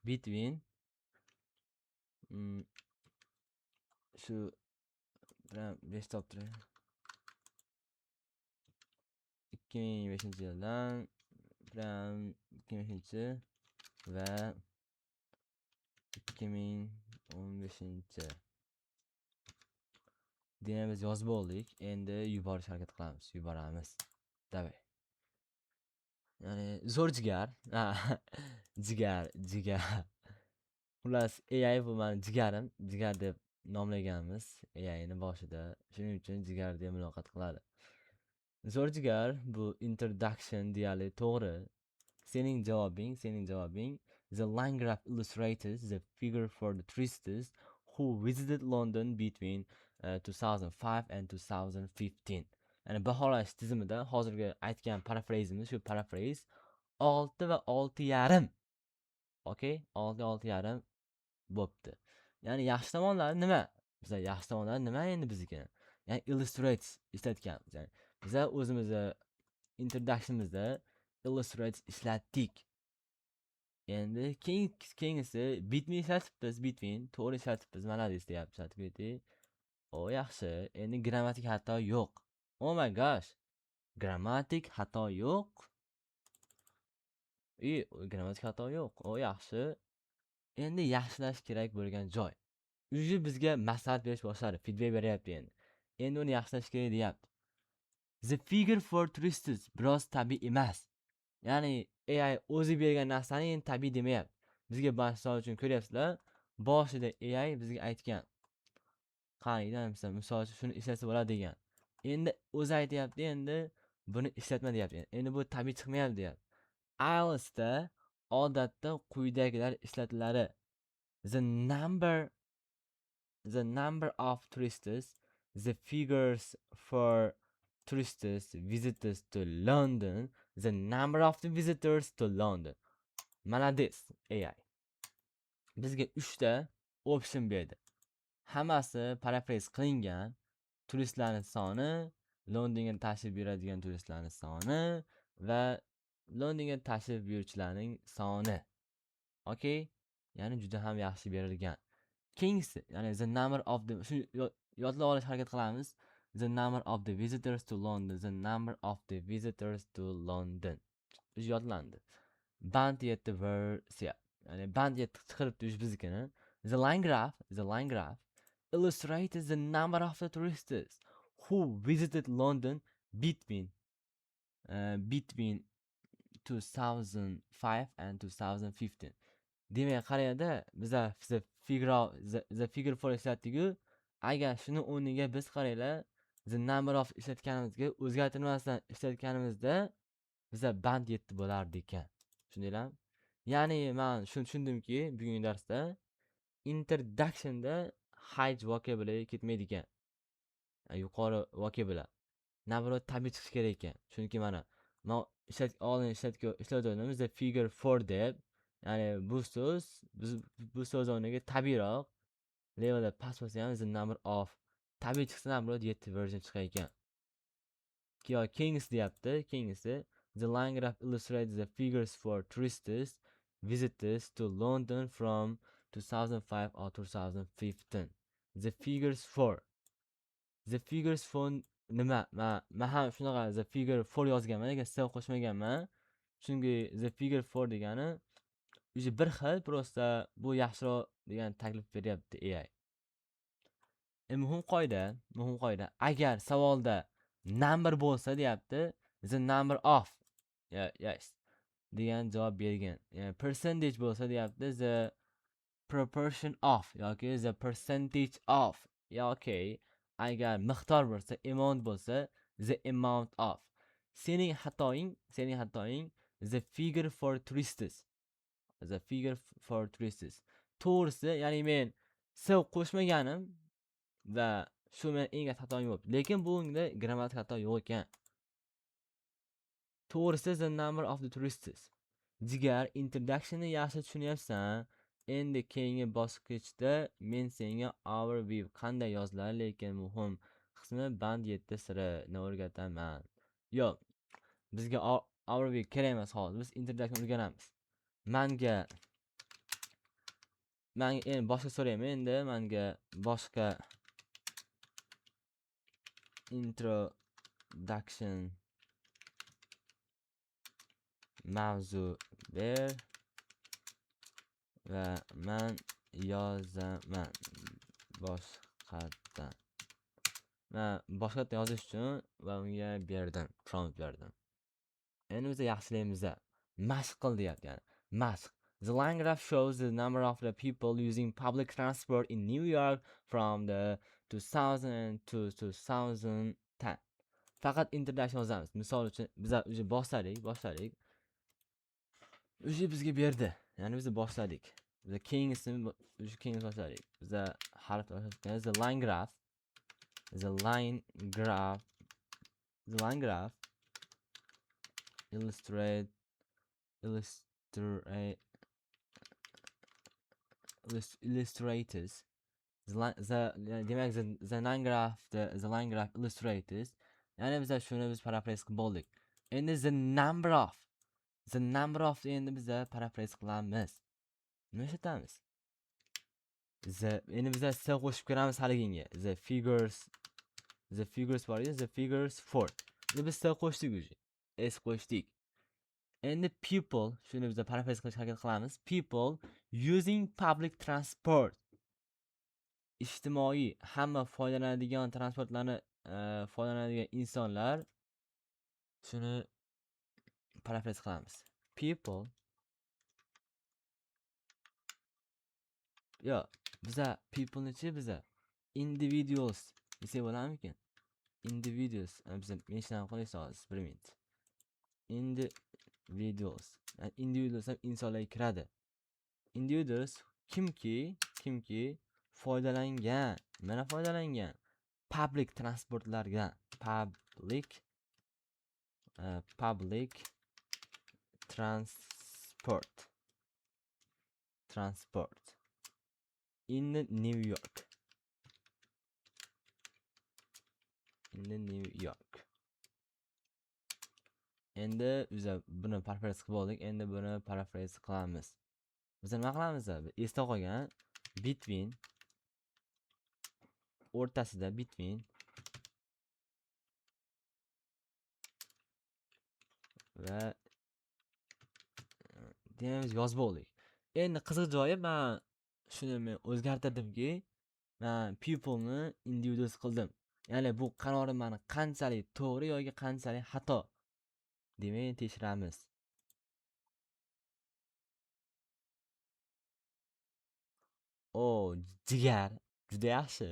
Between shu bilan 5 toptiring. 2005-yildan 2005 va 2015. Demak biz yozib oldik. Endi yuborishga harakat qilamiz. Yuboramiz. Davay. Ya'ni zo'r jigar. Jigar. Xullas, AI bu meni jigarim. Jigar deb nomlaganmiz AIni boshida. Shuning uchun jigar deb muloqot qiladi. Zo'r jigar, bu introduction deyali to'g'ri. Sening javobing. The line graph illustrates the figure for the tourists who visited London between 2005 and 2015. Ya'ni baholash tizimida hozirgi aytgan paraphrasemiz shu paraphrase 6 va 6,5. Okay? 6 6,5 bo'pti. Ya'ni yaxshi tomonlari nima? Bizlar yaxshi tomonlari nima endi bizniki? Ya'ni Illustrator ishlatganmiz. Ya'ni bizlar o'zimizni introductionimizda Illustrator ishlatdik. Endi keyingisi Bitme ishlatibmiz, Bitme to'g'ri ishlatibmiz. Malades deyapti ChatGPT. O yaxshi. Endi grammatik xato yo'q. Oh my gosh. Grammatik xato yo'q. Grammatik xato yo'q. O yaxshi. Endi yaxshilash kerak bo'lgan joy. Uji bizga maslahat berish boshladi, feedback beryapti endi. Endi uni yaxshilash kerak deyapti. The figure for tourists biroz tabiiy emas. Ya'ni AI o'zi bergan narsani endi tabiiy demayapti. Bizga misol uchun ko'ryapsizlar, boshida AI bizga aytgan. Qaniydan misol uchun shuni ishlatsa bo'ladi degan. Endi o'zi aytayapti, endi buni ishlatma deyapti. Endi bu tabiiy chiqmayapti deyapti. iOS'da odatda quyidagilar ishlatiladi. The number of tourists, the figures for tourists, visitors to London, the number of the visitors to London. Malades AI. Bizga 3 ta option berdi. Hammasi paraphrase qilingan. Turistlarning soni, Londonga tashrif buyuradigan turistlarning soni va Londonga tashrif buyuruvchilarning soni. Okay? Ya'ni juda ham yaxshi berilgan. Keyingisi, ya'ni the number of the yodlab olish harakat qilamiz. The number of the visitors to London, the number of the visitors to London. Yodlandi. Band 7 versiya. Ya'ni band 7 chiqiribdi biznikini. The line graph illustrates the number of the tourists who visited London between 2005 and 2015. Demak, qarayda biza the figure for ishlatdik-ku. Agar shuni o'rniga biz qaraylar, the number of ishlatganimizga o'zgartirmasdan ishlatganimizda biza band 7 bo'lardi ekan. Tushundinglarmi? Ya'ni men shuni tushundimki, bugungi darsda introductionda high vocabulary ketmaydi ekan. Yuqori vocabulary. Navrot tabiiy chiqish kerak ekan. Chunki mana men ishlatganimiz the figure for deb, ya'ni bu so'z bu so'z o'rniga tabiiyroq levelda past bo'lsa ham the number of tabiiy chiqsa navrot 7 version chiqar ekan. Keyingisi deyapti. Keyingisi the line graph illustrates the figures for tourists visitors to London from 2005 or 2015. The figures for nima? Men ham shunaqa the figure for yozganman, lekin sev qo'shmaganman. Chunki the figure for degani o'zi bir xil, prosta bu yaxshiroq degan taklif beryapti AI. Muhim qoida, agar savolda number bo'lsa deyapti, the number of yes degan javob bergan. Ya'ni percentage bo'lsa deyapti, the proportion of yoki the percentage of yoki agar miqdor bo'lsa, amount bo'lsa, the amount of. Sening xatoing the figure for tourists. The figure for tourists. To'g'risi, ya'ni men sev qo'shmaganim va shu men eng katta xatoim bo'ldi. Lekin bunda grammatik xato yo'q ekan. To'g'risi the number of the tourists. Jigar, introductionni yaxshi tushunyapsan. Endi keyingi bosqichda men senga overview qanday yoziladi, lekin muhim qismi band 7 sirini o'rgataman. Yo'q, bizga overview kerak emas hozir. Biz introduction o'rganamiz. Menga endi boshqa so'rayman. Endi menga boshqa introduction mavzu ber va men yozaman boshqatdan. Men boshqatdan yozish uchun va unga berdim, prompt berdim. Endi biz yaxshilaymiz. Mashq qil deyapti, ya'ni. Mashq. The line graph shows the number of the people using public transport in New York from the 2000 to 2010. Faqat introduction yozamiz. Misol uchun biz o'zi boshladik. O'zi bizga berdi. Ya'ni biz boshladik. Biz keyingisini boshladik. Biz harf yozamiz. The line graph illustrate illustrate illustrators the line graph illustrators, ya'ni biz shuni paraphrase qilib bo'ldik. Endi the number of endi biz paraphrase qilamiz. Nima ishlatamiz? Endi biz s qo'shib ko'ramiz haliginga. The figures bor edi, the figures 4. Endi biz s qo'shdik уже. S qo'shdik. Endi people, shuni biz paraphrase qilishga harakat qilamiz. People using public transport. Ijtimoiy hamma foydalanadigan transportlarni foydalanadigan insonlar, shuni paraphrase qilamiz. People yo biza people nichi biza individuals desak bo'ladimikin? Individuals biza mention qilamiz hozir 1 minut. Individuals ham insonlarga kiradi. Individuals kimki foydalangan, mana foydalangan public transportlarga, public transport in New York. Endi biz buni paraphrase qilib oldik. Endi buni paraphrase qilamiz. Biz nima qilamiz? Esda qolgan between o'rtasida between va demak yozib oldik. Endi qiziq joyi, men shuni o'zgartirdimki, men people ni individuals qildim. Ya'ni bu qarorim meni qanchalik to'g'ri yoki qanchalik xato demak tekshiramiz. Jigar, juda yaxshi.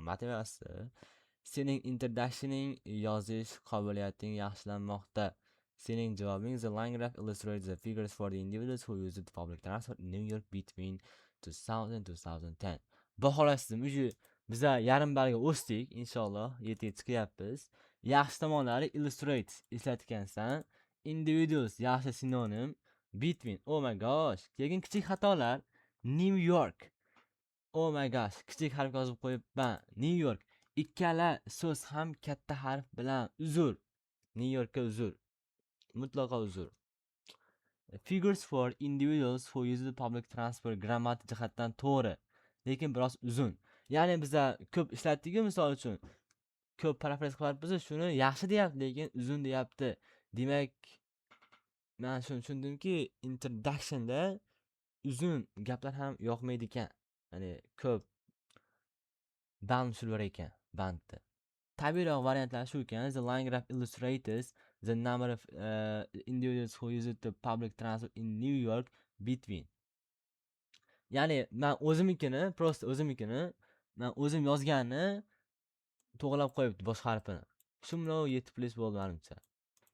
Motivatsiya. Sening introductioning yozish qobiliyating yaxshilanmoqda. Sening javobing the line graph illustrates the figures for the individuals who use the public transport in New York between 2000 and 2010. Baholaysizmi? Biz yarim ballga o'sdik, inshaalloh 7 ga chiqyapmiz. Yaxshi tomonlari illustrate eslatgansan. Individuals yaxshi sinonim. Between, oh my gosh. Keyin kichik xatolar. New York. Oh my gosh, kichik harf yozib qo'yibman. New York. Ikkala so'z ham katta harf bilan uzr. New Yorkka uzr. Mutlaqo uzr. Figures for individuals who use the public transport grammatik jihatdan to'g'ri, lekin biroz uzun. Ya'ni biz ko'p ishlatdik-ku, misol uchun. Ko'p paraphrase qilyapmiz, shuni yaxshi deyapti, lekin uzun deyapti. Demak, men shuni tushundimki, introductionda uzun gaplar ham yoqmaydi ekan. Ya'ni ko'p band tushirib ekan, bandni. Tabiiyroq variantlar shu ekan. The line graph illustrates the number of individuals who use the public transport in New York between. Ya'ni men o'zimnikini men o'zim yozganni to'g'rilab qo'yibdi boshqa harfini. Shu bilan 7 plus bo'ldi menimcha.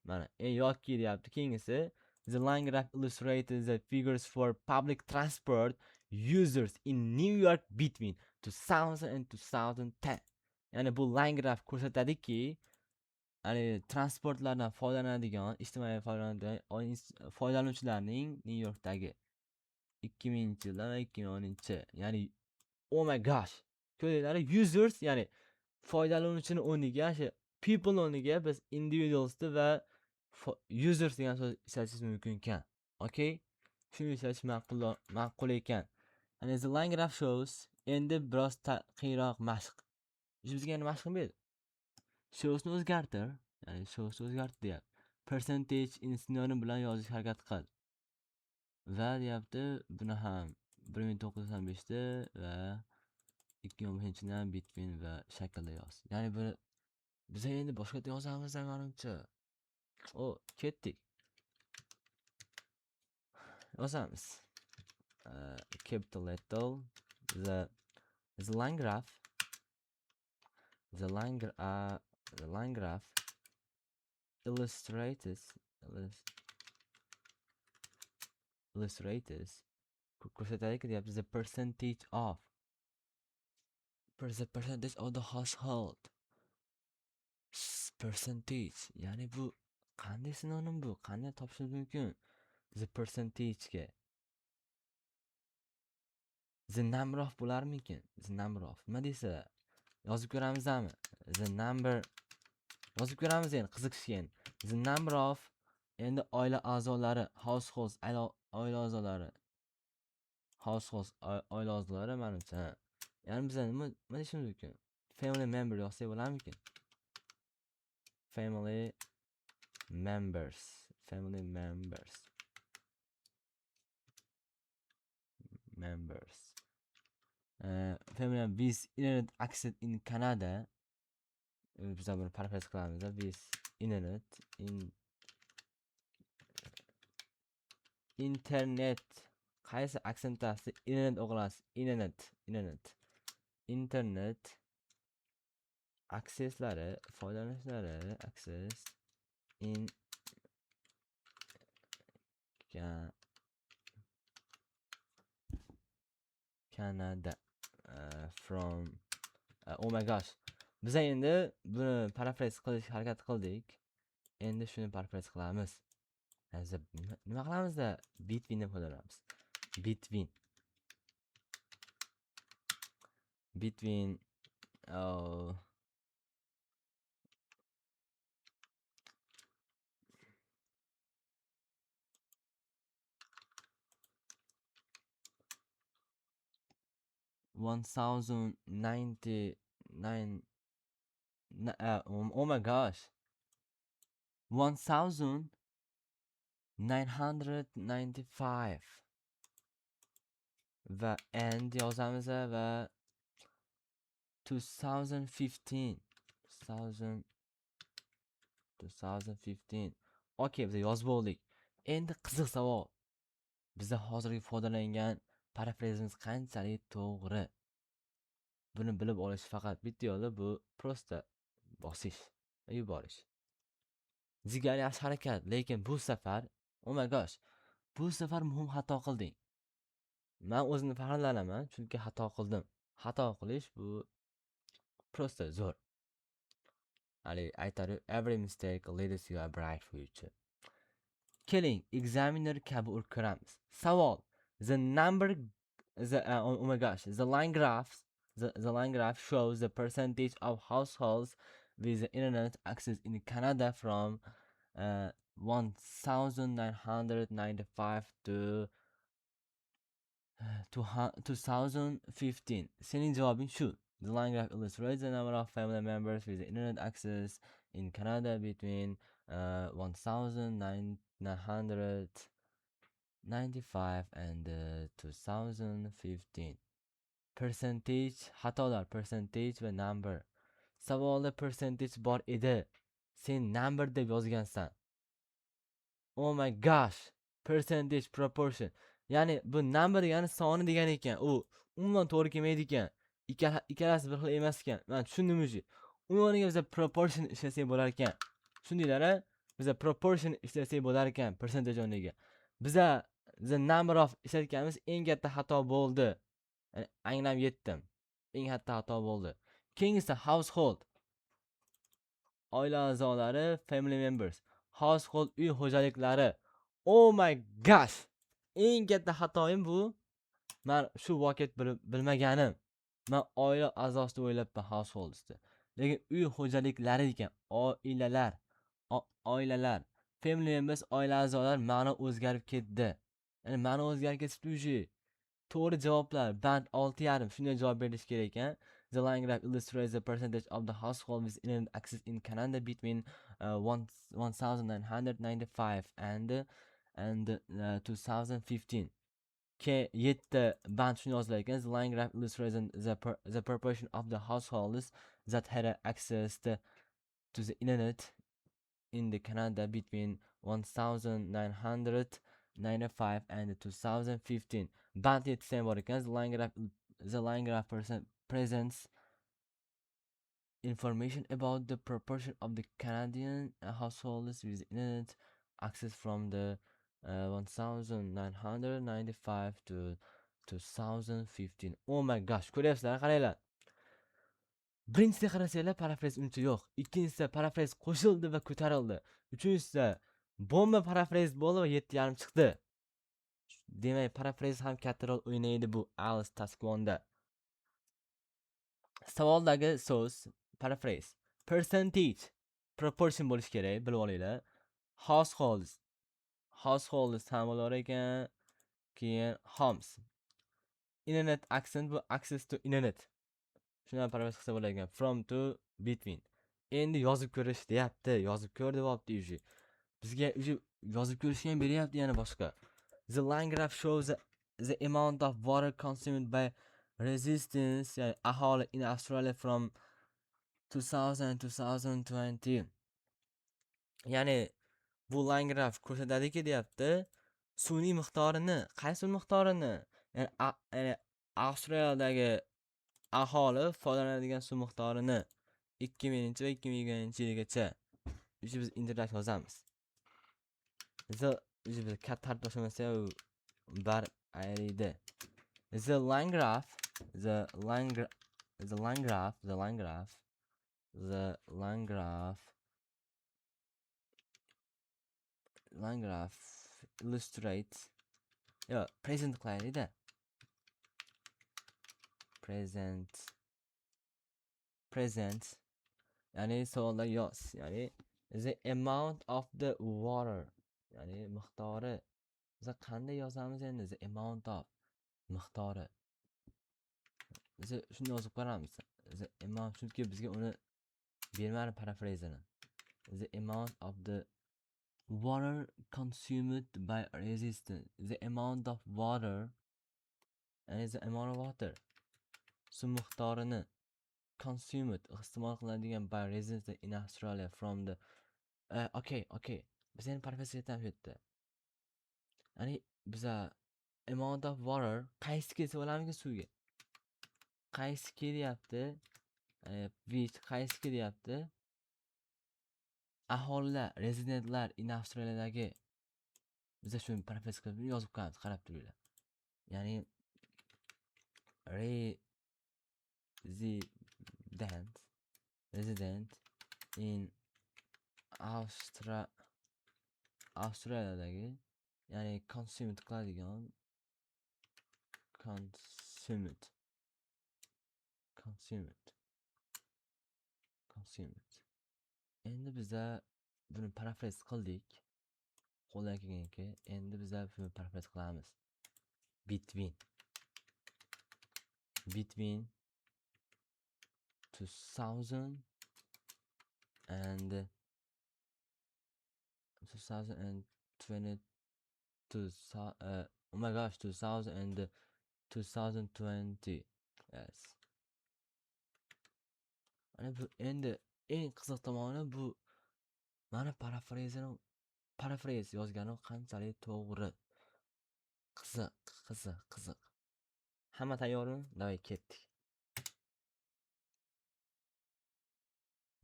Mana yoki deyapti. Keyingisi the line graph illustrates the figures for public transport users in New York between 2000 and 2010. Ya'ni bu line graph ko'rsatadiki, ya'ni transportlardan foydalanadigan, ijtimoiy foydalanuvchilarning New Yorkdagi 2000-yildan va 2010-yil. Ya'ni oh my gosh. Ko'rdinglar, users, ya'ni foydalanuvchini o'rniga, people o'rniga biz individuals va users degan so'z ishlatish mumkin ekan. Okay? Shuni ishlatish ma'qul ekan. And the line graph shows endi biroz qiyinroq mashq. Bizga endi mashq qilmaydi. Showsni o'zgartir. Ya'ni showsni o'zgartir deyapti. Percentage in sinonim bilan yozishga harakat qil. Va deyapti, buni ham 1995 da va 2015-dan between va shaklda yoz. Ya'ni biz endi boshqa yozamiz menimcha. Ketdik. Yozamiz. Capital letter the line graph illustrates ko'rsatadiki deyapti the percentage of the household. Percentage, ya'ni bu qanday sinonim bu? Qanday topishimiz mumkin? the percentage'ga the number of bo'larmikin? The number of nima desa yozib ko'ramizmi? The number yozib ko'ramiz endi qiziqishgan. The number of endi oila a'zolari, households oila a'zolari. Households oila a'zolari menimcha. Ya'ni biz nima deyishimiz mumkin? Family member yozsak bo'larmikin? Family members. Family members. Members. Family with internet access in Canada. Biz buni paraphrase qilamiz. With internet internet qaysi aksentasi internet o'qilasiz? Internet akseslari foydalanishlari access in Canada from oh my gosh. Biz endi buni paraphrase qilish harakat qildik. Endi shuni paraphrase qilamiz. Nima qilamizda? Between deb qo'yamiz. Between 1099 oh my gosh. 1995 va and yozamiz va 2015 okey, biz yozib oldik. Endi qiziq savol. Bizda hozirgi foydalangan paraphrasemiz qanchalik to'g'ri? Buni bilib olish faqat bitta yo'li, bu prosta bosish va yuborish. Zigar yaxshi harakat, lekin bu safar oh my gosh, bu safar muhim xato qilding. Men o'zimni faxrlanaman, chunki xato qildim. Xato qilish bu prosta zo'r. Aytadi, every mistake leads to a bright future. Keling, examiner kabi o'rganamiz. Savol: the oh my gosh, the line graph shows the percentage of households with internet access in Canada from 1995 to 2015. Sening javobing shu. The line graph illustrates the number of family members with internet access in Canada between 1995 and 2015. Percentage xatolar, percentage va number. Savolda percentage bor edi. Sen number deb yozgansan. Oh my gosh. Percentage proportion. Ya'ni bu number degani soni degan ekan. U umuman to'g'ri kelmaydi ekan. Ikkalasi bir xil emas ekan. Men tushundim o'zi. Umuman biz proportion ishlasak bo'lar ekan. Tushundinglar-a? Biz proportion ishlasak bo'lar ekan percentage o'rniga. Biz the number of ishlatganimiz eng katta xato bo'ldi. Anglab yetdim. Eng katta xato bo'ldi. Keyingisi household. Oila a'zolari, family members. Household uy xo'jaliklari. Oh my gosh. Eng katta xatoim bu. Men shu voqeat bilmaganim. Men oila a'zosini o'ylabman householdsda. Lekin uy xo'jaliklari ekan. Oilalar. Family members, oila a'zolari ma'no o'zgarib ketdi. Ya'ni ma'no o'zgarib ketdi. To'g'ri javoblar band 6,5 shunday javob berish kerak ekan. The line graph illustrates the percentage of the household with internet access in Canada between 1995 and 2015. Ke 7 band shunday yozilar ekan. The line graph illustrates the proportion of the households that had access to the internet in the Canada between 1995 and 2015. Band 7 bor ekan. The line graph presents information about the proportion of the Canadian households with internet access from the 1995 to 2015. Oh my gosh, ko'ryapsizlar, qaranglar. Birinchisida qarasanglar paraphrase uncha yo'q. Ikkinchisida paraphrase qo'shildi va ko'tarildi. Uchinchisida bomba paraphrase bo'ldi va 7,5 chiqdi. Demak, paraphrase ham katta rol o'ynaydi bu Alice Tasquanda. Savoldagi so'z paraphrase. Percentage proportion bo'lishi kerak, bilib olinglar. Households ham bo'lar ekan. Keyin homes. Internet accent bu access to internet. Shundan paraphrase qilsa bo'lar ekan. From to between. Endi yozib ko'rish deyapti. Yozib ko'r deyapti uji. Bizga uji yozib ko'rishni ham beryapti yana boshqa. The line graph shows the amount of water consumed by resistance yani aholi in Australia from 2000 to 2020. Ya'ni bu line graph ko'rsatadiki deyapti, suvning miqdorini, qaysi suv miqdorini? Ya'ni Avstraliyadagi aholi foydalanadigan suv miqdorini 2000 va 2020-yilgacha biz internet yozamiz. Biz katta harf boshlamasa bar ayriydi. The line graph illustrates present qilaylik-da. Present ya'ni savolda yoz, ya'ni the amount of the water, ya'ni miqdori. Biz qanday yozamiz endi? The amount of miqdori. Biz shuni yozib qo'yamiz. The amount, chunki bizga uni bermadi paraphrasini. The amount of the water consumed by resistance. The amount of water, ya'ni the amount of water. Suv miqdorini consumed iste'mol qilinadigan by resistance in Australia from the okay. Biz endi paraphrase aytamiz bu yerda. Ya'ni biza amount of water qaysi kelsa bo'lamizki suvga? Qaysi kelyapti? Which qaysi kelyapti? Aholilar, residentlar in Australiyadagi biza shuni paraphrase qilib yozib qo'yamiz, qarab turinglar. Ya'ni resident in Australiyadagi, ya'ni consumed qiladigan consumed. Endi biza buni paraphrase qildik. Qo'ldan kelganki, endi biza buni paraphrase qilamiz. Between 2000 and 2020 oh my gosh, 2000 and 2020. Yes. Bu endi eng qiziq tomoni bu mana paraphrase yozganim qanchalik to'g'ri. Qiziq. Hamma tayyormi? Davay ketdik.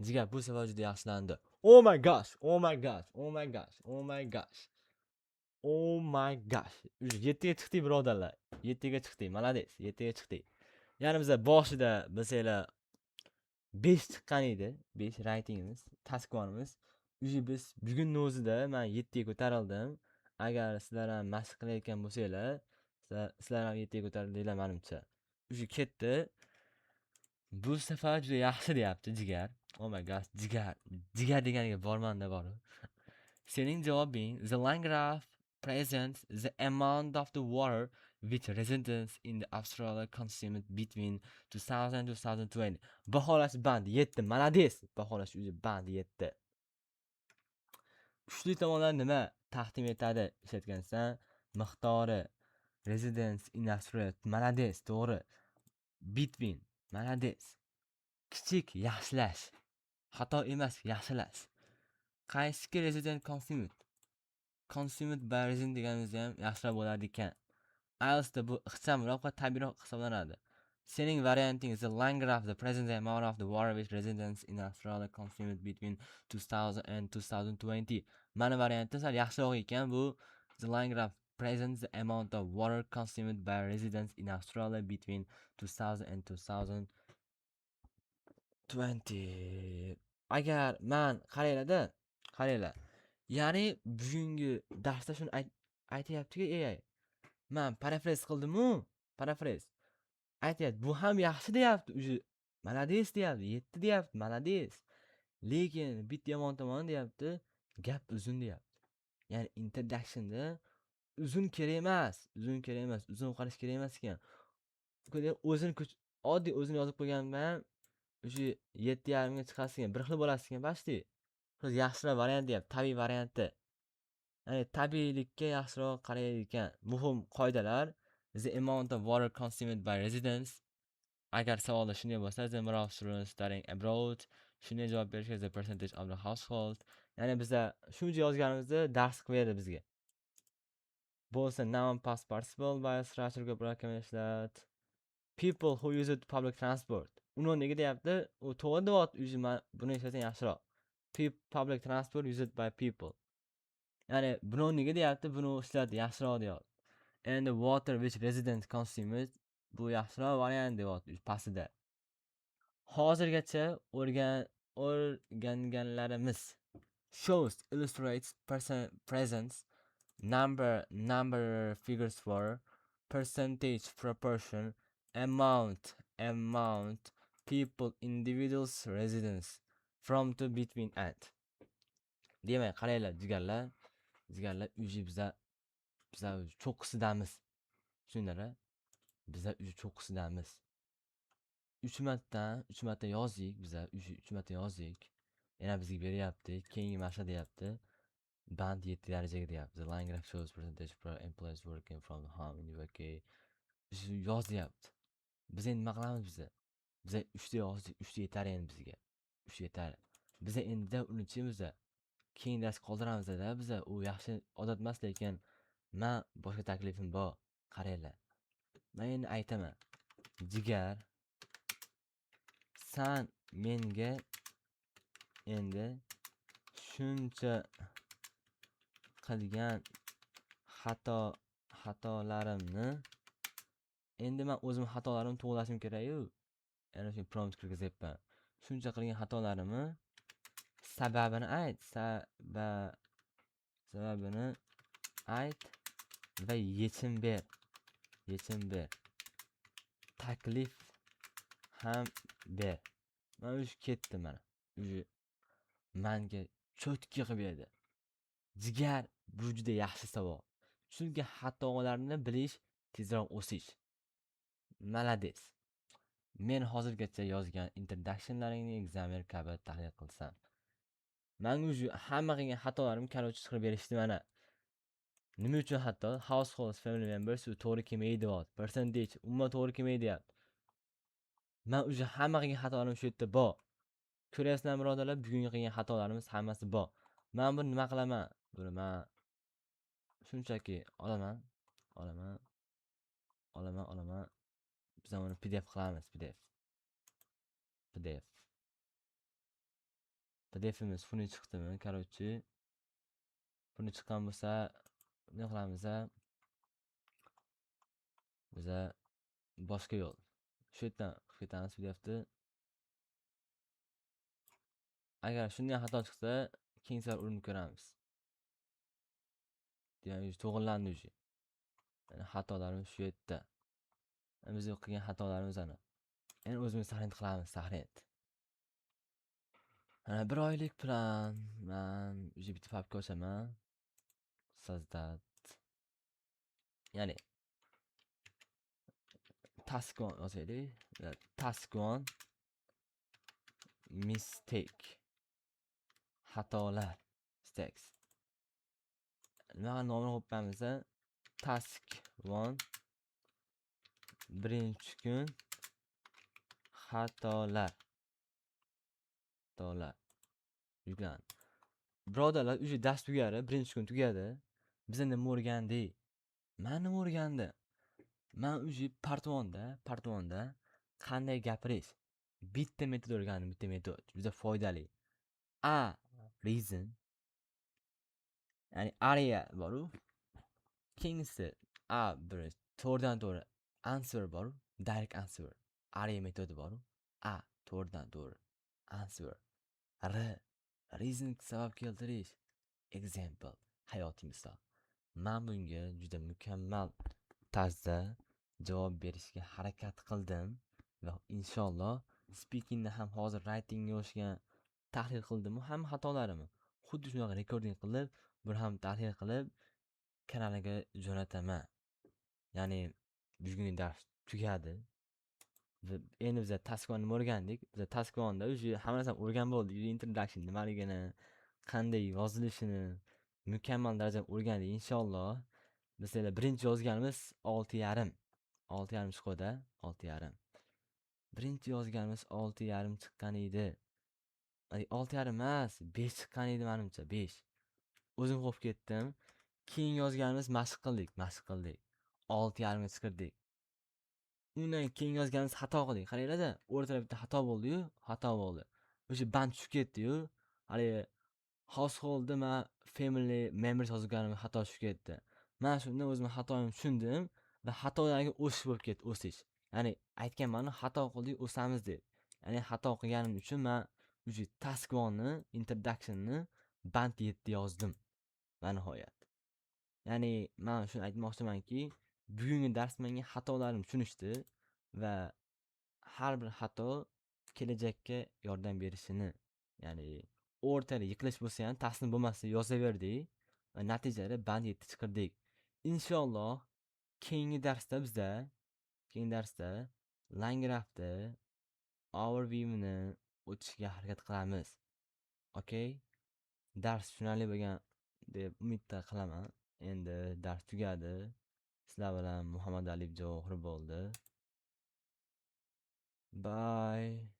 Jigar bu safar juda yaxshilandi. Oh my gosh. 7 ga chiqdik birodarlar. 7 ga chiqdik. Malades. 7 ga chiqdik. Ya'ni biz boshida bilsanglar 5 chiqqan edi. 5 ratingimiz, taskvanimiz. Biz bugunning o'zida men 7 ga ko'tarildim. Agar sizlar ham mashq qilayotgan bo'lsanglar, sizlar ham 7 ga ko'tarildinglar menimcha. Ketdi. Bu safar juda yaxshi deyapti Jigar. Oh my gosh, Jigar deganiga bormanda bor. Sening javobing the line graph presents the amount of the water which residents in the Australia consumed between 2000 and 2020. Baholash band 7. Malades. Baholash band 7. Kuchli tomonlar nima taqdim etadi? Ishlatgansan miqdori residents in Australia. Malades, to'g'ri. Between. Malades. Kichik yaxshilash. Xato emas, yaxshilash. Qaysi resident consumed by resident deganimizda ham yaxshilab bo'ladi ekan. IELTSda bu ixchamroq va tabiiyroq hisoblanadi. Sening varianting the line graph the present amount of the water which residents in Australia consumed between 2000 and 2020. Mana variantim sal yaxshiroq ekan. Bu the line graph presents the amount of water consumed by residents in Australia between 2000 and 2020. Agar men qaranglar. Ya'ni bugungi darsda shuni aytayapti-ki AI. Men parafrez qildim-u, parafrez. Aytyapti, bu ham yaxshi deyapti, уже молодец deyapti, 7 deyapti, молодец. Lekin bitta yomon tomoni deyapti, gap uzun deyapti. Ya'ni introductionda uzun kerak emas, uzun qilish kerak emas ekan. O'zini oddiy o'zini yozib qo'yganman, o'sha 7,5 ga chiqasigan, bir xil bo'lasiz ekan, почти. Biz yaxshiroq variant deyapti, tabiiy varianti. Ya'ni tabiiylikka yaxshiroq qaraydi ekan. Muhim qoidalar: the amount of water consumed by residents. Agar savolda shunday bo'lsa, the number of students studying abroad. Shunday javob berishga, the percentage of the household. Ya'ni bizda shuncha yozganimizda dars qo'yadi bizga. Bo'lsa noun past participle by structure ko'proq ishlat. People who use public transport. Uni nega deyapti? U to'g'ri deyapti, buni eshitsa yaxshiroq. Public transport used by people. Ya'ni buni nega deyapti? Buni ishlat yaxshiroq deyapti. And the water which residents consume, bu yaxshiroq variant deyapti pastida. Hozirgacha o'rganganlarimiz shows, illustrates, presence, number figures for, percentage, proportion, amount, people, individuals, residents, from to, between, and. Demay, qaranglar jigarlar, uji biza cho'qqisidamiz. Tushundinglar? Biza uji cho'qqisidamiz. 3 marta yozdik, biza 3 marta yozdik. Yana bizga beryapti, keyingi mashq deyapti. Band 7 darajaga deyapti. The line graph shows percentage for employees working from home in UK. Yoz deyapti. Biz endi nima qilamiz biza? Biza 3 ta yozdik, 3 ta yetar endi bizga. 3 yetar. Biza endi unchimiz. Keyin dars qoldiramiz-da biza. U yaxshi odat emas, lekin men boshqa taklifim bor. Qaranglar. Men endi aytaman. Jigar, san menga endi shuncha qilgan xatolarimni endi men o'zim xatolarimni to'g'rilashim kerak-ku. Yana shu prompt kirgizyapman. Shuncha qilgan xatolarimni sababini ayt, sababini ayt va yechim ber. Taklif ham ber. Men o'sha ketdim mana. O'sha menga cho'tki qilib berdi. Jigar, bu juda yaxshi savol. Chunki xatolarni bilish tezroq o'sish. Молодец. Men hozirgacha yozgan introductionlaringni examiner kabi tahlil qilsam, men o'sha hamma qilgan xatolarimni korоче chiqarib berishdi mana. Nima uchun hatto households, family members to'g'ri kelmaydi deyapti. Percentage umuman to'g'ri kelmaydi deyapti. Men o'sha hamma qilgan xatolarim shu yerda bor. Ko'ryapsizlar birodarlar, bugungi qilgan xatolarimiz hammasi bor. Men buni nima qilaman? Buni men shunchaki olaman. Biz uni PDF qilamiz, PDF. PDFimiz funi chiqdimi? Короче, funi chiqqan bo'lsa, nima qilamiz? Biza boshqa yo'l. Shu yerdan ketamiz PDFni. Agar shunday xato chiqsa, keyin safar urinib ko'ramiz. Demak, to'g'rilandi o'sha. Yani xatolarimiz shu yerda. Biz qilgan xatolarimiz ana. Endi o'zimiz tahlil qilamiz, tahlil. Ana 1 oylik plan. Men o'sha bitta papka ochaman. Sozdad. Ya'ni task 1 yozaylik. Task 1 mistake. Xatolar. Mistakes. Nima nomini qo'yamiz? Task 1 birinchi kun xatolar. Yuklan. Birodarlar, o'sha dars tugadi, birinchi kun tugadi. Biz endi nima o'rgandik? Men nima o'rgandim? Men o'sha partmonda qanday gapirish? Bitta metod o'rgandim, bitta metod. Juda foydali. Reason. Ya'ni area bor-u. Keyingisi bir to'g'ridan to'g'ri answer bor, direct answer. Area metodi bor. To'g'ridan to'g'ri answer. Reason sabab keltirish. Example, hayotiy misol. Men bunga juda mukammal tarzda javob berishga harakat qildim va inshaalloh speakingda ham hozir writing yozishga tahlil qildim hamma xatolarimni xuddi shunaqa rekording qilib bir ham tahlil qilib kanaliga jo'nataman. Ya'ni bugungi dars tugadi. Endi biz task 1 ni o'rgandik. Biz task 1 da уже hamma narsani o'rganib bo'ldik. Introduction nimaligini, qanday yozilishini mukammal darajada o'rgandik inshaalloh. Mesela birinchi yozganimiz 6,5. 6,5 chiqdi-da, 6,5. Birinchi yozganimiz 6,5 chiqqan edi. 6,5 emas, 5 chiqqan edi menimcha, 5. O'zim qo'rqib ketdim. Keyin yozganimiz mashq qildik. 6,5 ga chiqirdik. Undan keyin yozganimiz xato qildik. Qaranglar-da, o'rtada bitta xato bo'ldi-yu, xato bo'ldi. O'sha band tushib ketdi-yu, hali household'da men family members yozganimga xato tushib ketdi. Men shundan o'zim xatoimni tushundim va xatodagi o'sish bo'lib ketdi, o'sish. Ya'ni aytganman, xato qildik, o'samiz deb. Ya'ni xato qilganim uchun men o'sha task 1 ni, introduction'ni band 7 yozdim. Va nihoyat. Ya'ni men shuni aytmoqchimanki, bugungi dars menga xatolarimni tushunishdi va har bir xato kelajakka yordam berishini, ya'ni o'rtada yiqilish bo'lsa ham taslim bo'lmasdan yozaverdik va natijada band 7 chiqirdik. Inshaalloh keyingi darsda line graph'da overview'ni o'tishga harakat qilamiz. Okay? Dars tushunarli bo'lgan deb umid qilaman. Endi dars tugadi. Sizlar bilan Muhammad Alib Javohir bo'ldi. Bye.